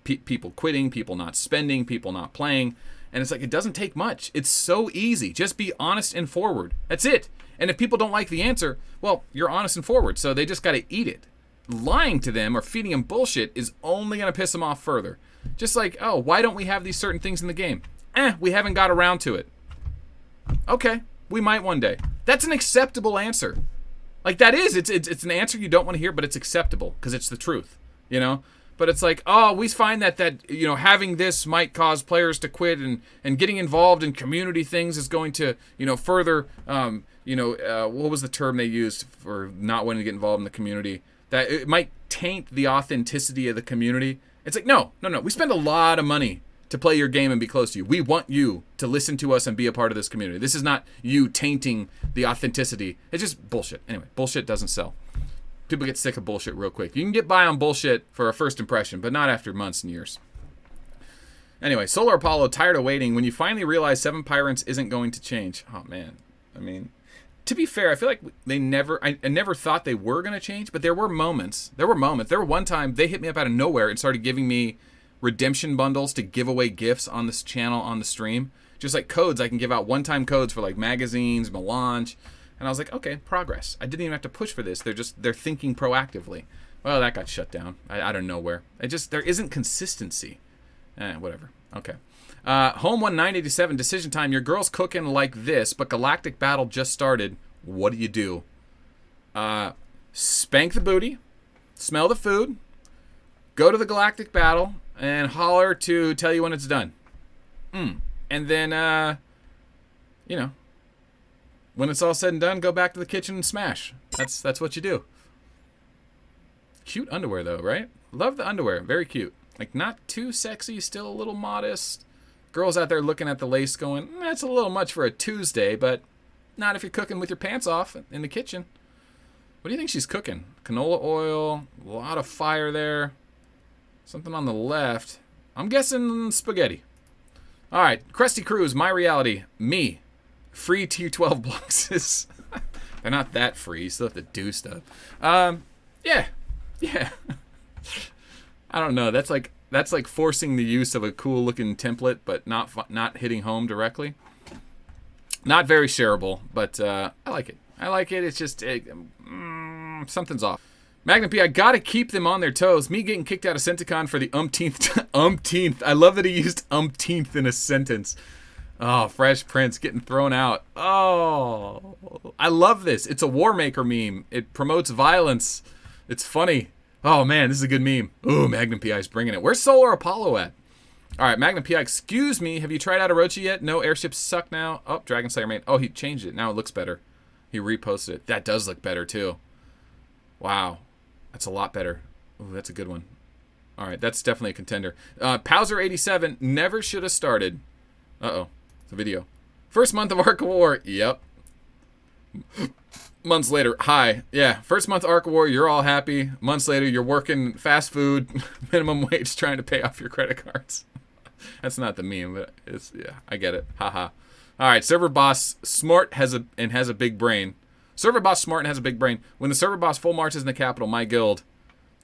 people quitting, people not spending, people not playing. And it's like, it doesn't take much. It's so easy. Just be honest and forward. That's it. And if people don't like the answer, well, you're honest and forward, so they just got to eat it. Lying to them or feeding them bullshit is only going to piss them off further. Just like, oh, why don't we have these certain things in the game? We haven't got around to it. Okay, we might one day. That's an acceptable answer. Like, that is. It's an answer you don't want to hear, but it's acceptable because it's the truth, you know? But it's like, oh, we find that you know, having this might cause players to quit, and getting involved in community things is going to, you know, further, what was the term they used for not wanting to get involved in the community? That it might taint the authenticity of the community. It's like, no. We spend a lot of money to play your game and be close to you. We want you to listen to us and be a part of this community. This is not you tainting the authenticity. It's just bullshit. Anyway, bullshit doesn't sell. People get sick of bullshit real quick. You can get by on bullshit for a first impression, but not after months and years. Anyway, Solar Apollo, tired of waiting. When you finally realize 7 pirates isn't going to change. Oh, man. I mean, to be fair, I feel like I never thought they were going to change, but there were moments. There were one time they hit me up out of nowhere and started giving me redemption bundles to give away gifts on this channel, on the stream. Just like codes. I can give out one-time codes for like magazines, melange. And I was like, okay, progress. I didn't even have to push for this. They're thinking proactively. Well, that got shut down. I don't know where. There isn't consistency. Whatever. Okay. Home 1987 decision time. Your girl's cooking like this, but Galactic Battle just started. What do you do? Spank the booty, smell the food, go to the Galactic Battle, and holler to tell you when it's done. And then, when it's all said and done, go back to the kitchen and smash. That's what you do. Cute underwear, though, right? Love the underwear. Very cute. Like, not too sexy, still a little modest. Girls out there looking at the lace going, that's a little much for a Tuesday, but not if you're cooking with your pants off in the kitchen. What do you think she's cooking? Canola oil, a lot of fire there. Something on the left. I'm guessing spaghetti. All right, Krusty Kruse, my reality. Me. Free tier 12 boxes. They're not that free. You still have to do stuff. Yeah. I don't know. That's like forcing the use of a cool looking template, but not hitting home directly. Not very shareable, but I like it. It's just something's off. Magnum P, I gotta keep them on their toes. Me getting kicked out of Centicon for the umpteenth. I love that he used umpteenth in a sentence. Oh, Fresh Prince getting thrown out. Oh, I love this. It's a War Maker meme. It promotes violence. It's funny. Oh, man, this is a good meme. Ooh, Magnum PI's bringing it. Where's Solar Apollo at? All right, Magnum PI, excuse me. Have you tried out Orochi yet? No, airships suck now. Oh, Dragon Slayer main. Oh, he changed it. Now it looks better. He reposted it. That does look better, too. Wow. That's a lot better. Ooh, that's a good one. All right, that's definitely a contender. Powser87 never should have started. Uh-oh. It's a video. First month of Arc of War. Yep. Months later, hi. Yeah, first month Arc of War, you're all happy. Months later, you're working fast food, minimum wage, trying to pay off your credit cards. That's not the meme, but it's, yeah, I get it. Haha. All right, server boss smart has a big brain. Server boss smart and has a big brain. When the server boss full marches in the capital, my guild.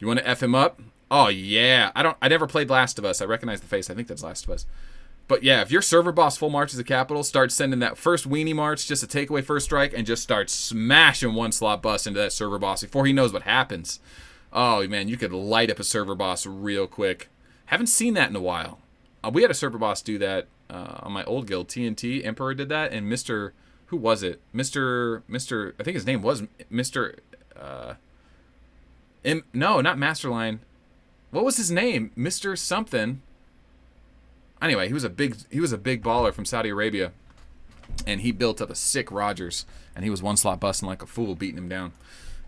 You want to F him up? Oh yeah. I never played Last of Us. I recognize the face. I think that's Last of Us. But yeah, if your server boss full marches the capital, start sending that first weenie march just to take away first strike and just start smashing one slot bust into that server boss before he knows what happens. Oh man, you could light up a server boss real quick. Haven't seen that in a while. We had a server boss do that on my old guild, TNT. Emperor did that, and Mr. Who was it? Mr. I think his name was Mr. No, not Masterline. What was his name? Mr. something. Anyway, he was a big baller from Saudi Arabia, and he built up a sick Rogers, and he was one slot busting like a fool, beating him down.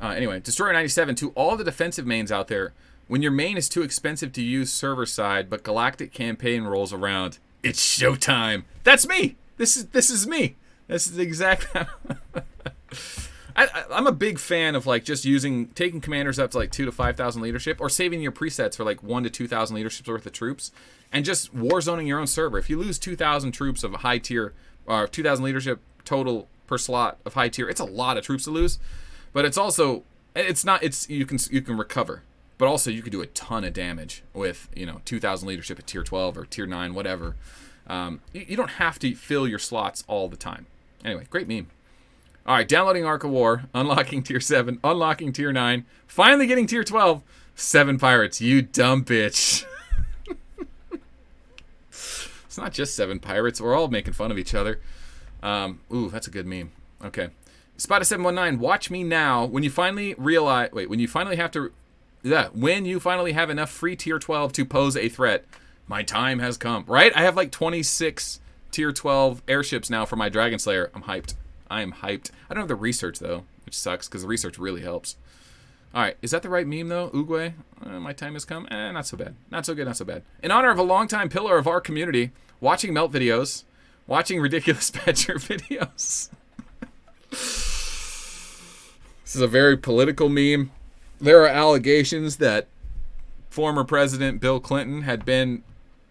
Anyway, Destroyer 97, to all the defensive mains out there, when your main is too expensive to use server side, but Galactic campaign rolls around, it's showtime. That's me. This is me. This is the exact. I'm a big fan of like just taking commanders up to like 2,000 to 5,000 leadership, or saving your presets for like 1,000 to 2,000 leaderships worth of troops, and just war zoning your own server. If you lose 2,000 troops of a high tier, or 2,000 leadership total per slot of high tier, it's a lot of troops to lose. But it's also you can recover, but also you can do a ton of damage with 2,000 leadership at tier 12 or tier 9, whatever. You don't have to fill your slots all the time. Anyway, great meme. All right, downloading Arc of War, unlocking tier 7, unlocking tier 9, finally getting tier 12. 7 pirates, you dumb bitch. It's not just 7 pirates. We're all making fun of each other. Ooh, that's a good meme. Okay. Spotted719, watch me now. When you finally have enough free tier 12 to pose a threat, my time has come. Right? I have like 26 tier 12 airships now for my Dragon Slayer. I'm hyped. I am hyped. I don't have the research, though, which sucks, because the research really helps. All right, is that the right meme, though? Uguay, my time has come? Not so bad. Not so good, not so bad. In honor of a longtime pillar of our community, watching Melt videos, watching Ridiculous Badger videos. This is a very political meme. There are allegations that former President Bill Clinton had been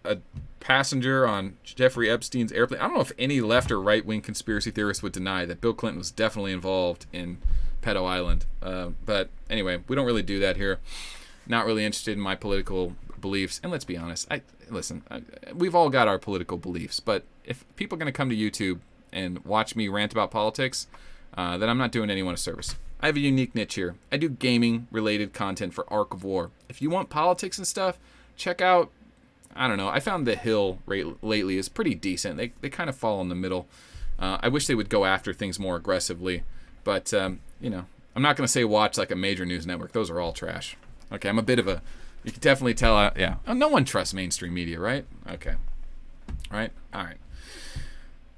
a passenger on Jeffrey Epstein's airplane. I don't know if any left or right-wing conspiracy theorists would deny that Bill Clinton was definitely involved in Pedo Island. But anyway, we don't really do that here. Not really interested in my political beliefs. And let's be honest, we've all got our political beliefs. But if people are going to come to YouTube and watch me rant about politics, then I'm not doing anyone a service. I have a unique niche here. I do gaming-related content for Arc of War. If you want politics and stuff, check out, I don't know, I found The Hill lately is pretty decent. They kind of fall in the middle. I wish they would go after things more aggressively. But, you know, I'm not going to say watch like a major news network. Those are all trash. Okay, I'm a bit of a, you can definitely tell, yeah. Oh, no one trusts mainstream media, right? Okay. Right? All right.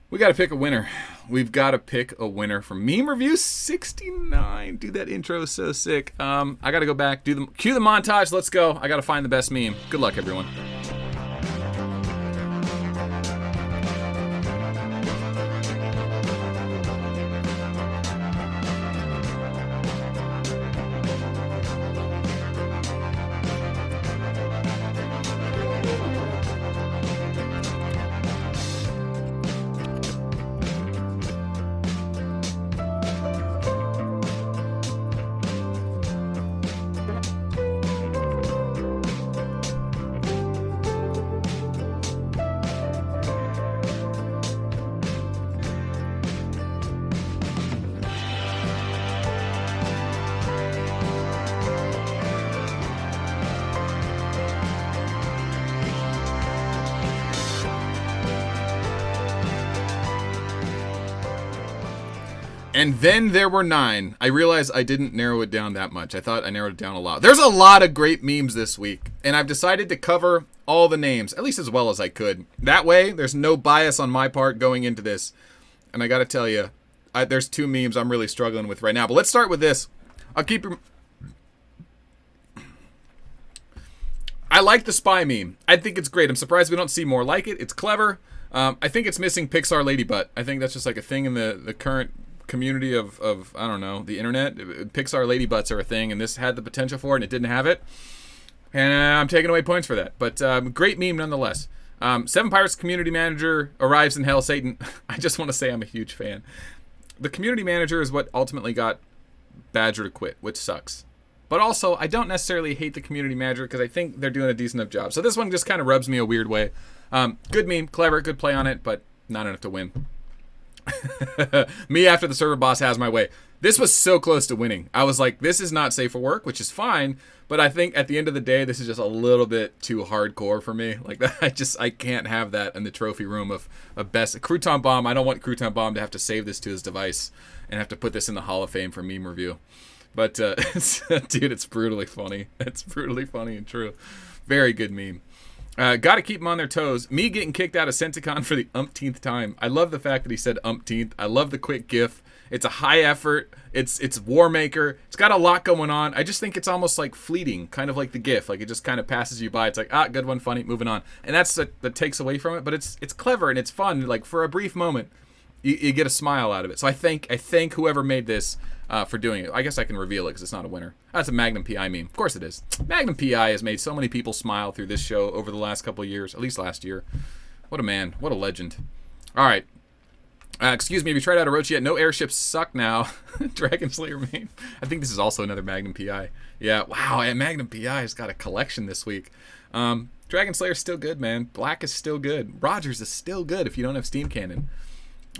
We got to pick a winner. We've got to pick a winner for Meme Review 69. Dude, that intro is so sick. I got to go back, cue the montage. Let's go. I got to find the best meme. Good luck, everyone. And then there were 9. I realized I didn't narrow it down that much. I thought I narrowed it down a lot. There's a lot of great memes this week, and I've decided to cover all the names, at least as well as I could. That way, there's no bias on my part going into this. And I gotta tell you, there's 2 memes I'm really struggling with right now. But let's start with this. I like the spy meme. I think it's great. I'm surprised we don't see more like it. It's clever. I think it's missing Pixar Lady Butt. I think that's just like a thing in the current community of I don't know, the internet. Pixar lady butts are a thing, and this had the potential for it, and it didn't have it. And I'm taking away points for that. But great meme nonetheless. 7 Pirates community manager arrives in hell. Satan. I just want to say I'm a huge fan. The community manager is what ultimately got Badger to quit, which sucks. But also, I don't necessarily hate the community manager because I think they're doing a decent enough job. So this one just kind of rubs me a weird way. Good meme, clever, good play on it, but not enough to win. Me after the server boss has my way. This was so close to winning. I was like, this is not safe for work, which is fine, but I think at the end of the day, this is just a little bit too hardcore for me. Like, I can't have that in the trophy room of best Crouton Bomb. I don't want Crouton Bomb to have to save this to his device and have to put this in the Hall of Fame for meme review. But dude, it's brutally funny. It's brutally funny and true. Very good meme. Got to keep them on their toes. Me getting kicked out of Senticon for the umpteenth time. I love the fact that he said umpteenth. I love the quick gif. It's a high effort. It's War Maker. It's got a lot going on. I just think it's almost like fleeting, kind of like the gif. Like it just kind of passes you by. It's like, good one, funny, moving on. And that's that takes away from it. But it's clever and it's fun. Like for a brief moment, you get a smile out of it. So I thank whoever made this for doing it. I guess I can reveal it because it's not a winner. That's a Magnum PI meme. Of course it is. Magnum PI has made so many people smile through this show over the last couple of years, at least last year. What a man. What a legend. All right. Excuse me, have you tried out Orochi yet? No airships suck now. Dragon Slayer meme. I think this is also another Magnum PI. Yeah, wow, and Magnum PI has got a collection this week. Dragon Slayer's still good, man. Black is still good. Rogers is still good if you don't have Steam Cannon.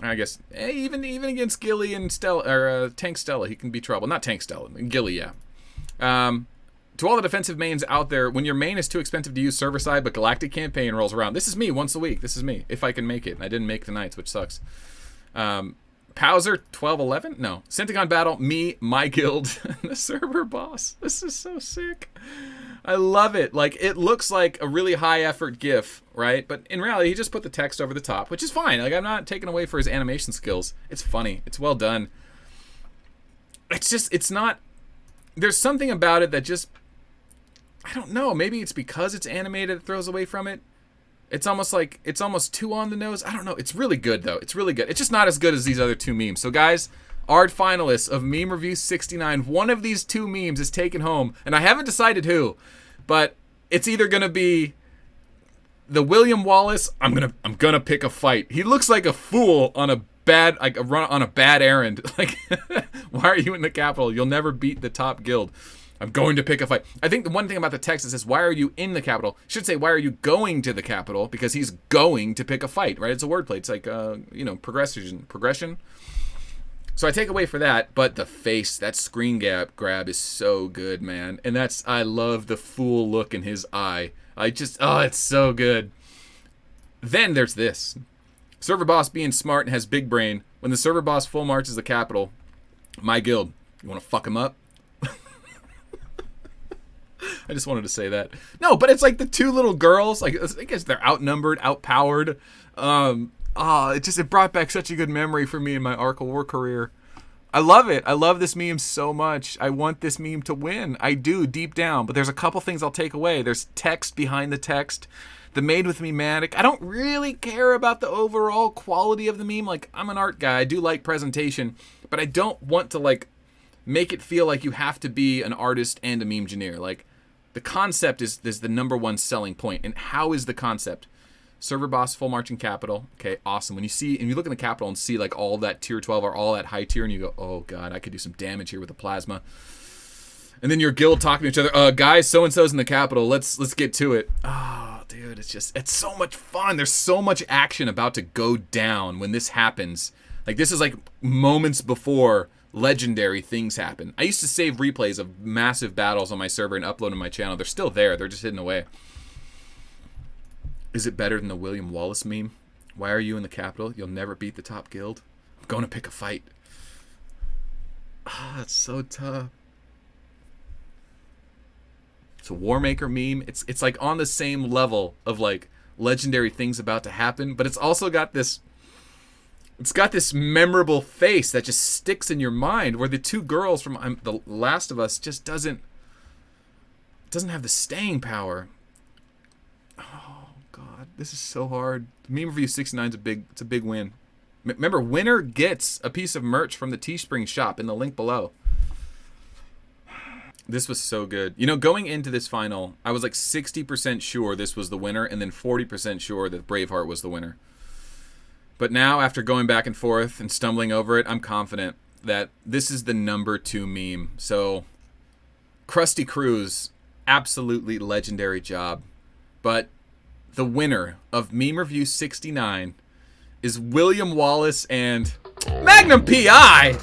I guess even against Gilly and Stella or Tank Stella, he can be trouble. Not Tank Stella, Gilly, yeah. To all the defensive mains out there, when your main is too expensive to use server side, but Galactic Campaign rolls around, this is me once a week. This is me if I can make it, and I didn't make the nights, which sucks. Powser 1211? No. Senticon Battle, me, my guild, and the server boss. This is so sick. I love it. Like, it looks like a really high effort GIF, right? But in reality, he just put the text over the top, which is fine. Like, I'm not taking away for his animation skills. It's funny. It's well done. It's just, it's not, there's something about it that just, I don't know. Maybe it's because it's animated that throws away from it. It's almost like, it's almost too on the nose. I don't know. It's really good, though. It's really good. It's just not as good as these other 2 memes. So, guys, our finalists of Meme Review 69, one of these 2 memes is taken home. And I haven't decided who, but it's either going to be the William Wallace, I'm gonna pick a fight. He looks like a fool on a bad, like a run on a bad errand. Like, why are you in the capital? You'll never beat the top guild. I'm going to pick a fight. I think the one thing about the text is this, why are you in the capital? It should say, why are you going to the capital? Because he's going to pick a fight, right? It's a wordplay. It's like, progression. So I take away for that, but the face, that screen grab is so good, man. And I love the fool look in his eye. It's so good. Then there's this. Server boss being smart and has big brain. When the server boss full marches the capital, my guild, you want to fuck him up? I just wanted to say that. No, but it's like the two little girls. Like, I guess they're outnumbered, outpowered. It brought back such a good memory for me in my Arc of War career. I love it. I love this meme so much. I want this meme to win. I do, deep down. But there's a couple things I'll take away. There's text behind the text. The Made With Me Matic. I don't really care about the overall quality of the meme. Like, I'm an art guy. I do like presentation. But I don't want to, like, make it feel like you have to be an artist and a meme engineer. Like, the concept is the number one selling point. And how is the concept? Server boss, full marching capital. Okay, awesome. When you look in the capital and see like all that tier 12 or all that high tier, and you go, oh god, I could do some damage here with the plasma. And then your guild talking to each other, guys, so and so's in the capital. Let's get to it. Oh, dude, it's so much fun. There's so much action about to go down when this happens. Like, this is like moments before legendary things happen. I used to save replays of massive battles on my server and upload on my channel. They're still there. They're just hidden away. Is it better than the William Wallace meme? Why are you in the capital? You'll never beat the top guild. I'm going to pick a fight. It's so tough. It's a Warmaker meme. It's like on the same level of like legendary things about to happen, but it's also got this. It's got this memorable face that just sticks in your mind. Where the two girls from The Last of Us just doesn't have the staying power. God, this is so hard. Meme Review 69 is a big win. Remember, winner gets a piece of merch from the Teespring shop in the link below. This was so good. You know, going into this final, I was like 60% sure this was the winner, and then 40% sure that Braveheart was the winner. But now, after going back and forth and stumbling over it, I'm confident that this is the number 2 meme. So, Krusty Cruz, absolutely legendary job. But the winner of Meme Review 69 is William Wallace and Magnum PI.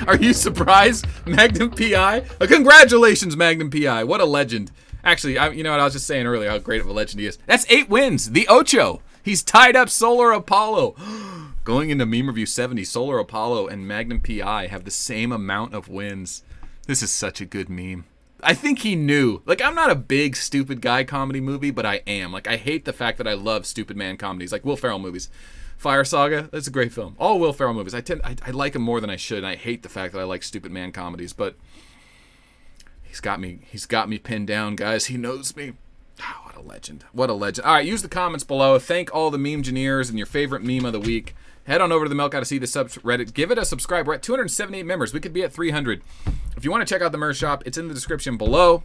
Are you surprised? Magnum PI? Congratulations, Magnum PI. What a legend. Actually, you know what? I was just saying earlier how great of a legend he is. That's 8 wins. The Ocho. He's tied up Solar Apollo. Going into Meme Review 70, Solar Apollo and Magnum PI have the same amount of wins. This is such a good meme. I think he knew. Like, I'm not a big stupid guy comedy movie, but I am. Like, I hate the fact that I love stupid man comedies, like Will Ferrell movies. Fire Saga, that's a great film. All Will Ferrell movies. I like them more than I should, and I hate the fact that I like stupid man comedies, but he's got me pinned down, guys. He knows me. Oh, what a legend. What a legend. All right, use the comments below. Thank all the meme engineers and your favorite meme of the week. Head on over to the Melt AOW the subreddit. Give it a subscribe. We're at 278 members. We could be at 300. If you want to check out the merch shop, it's in the description below.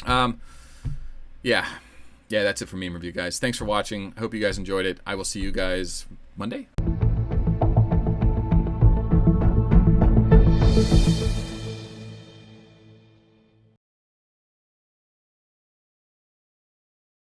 Yeah, that's it for Meme Review, guys. Thanks for watching. Hope you guys enjoyed it. I will see you guys Monday.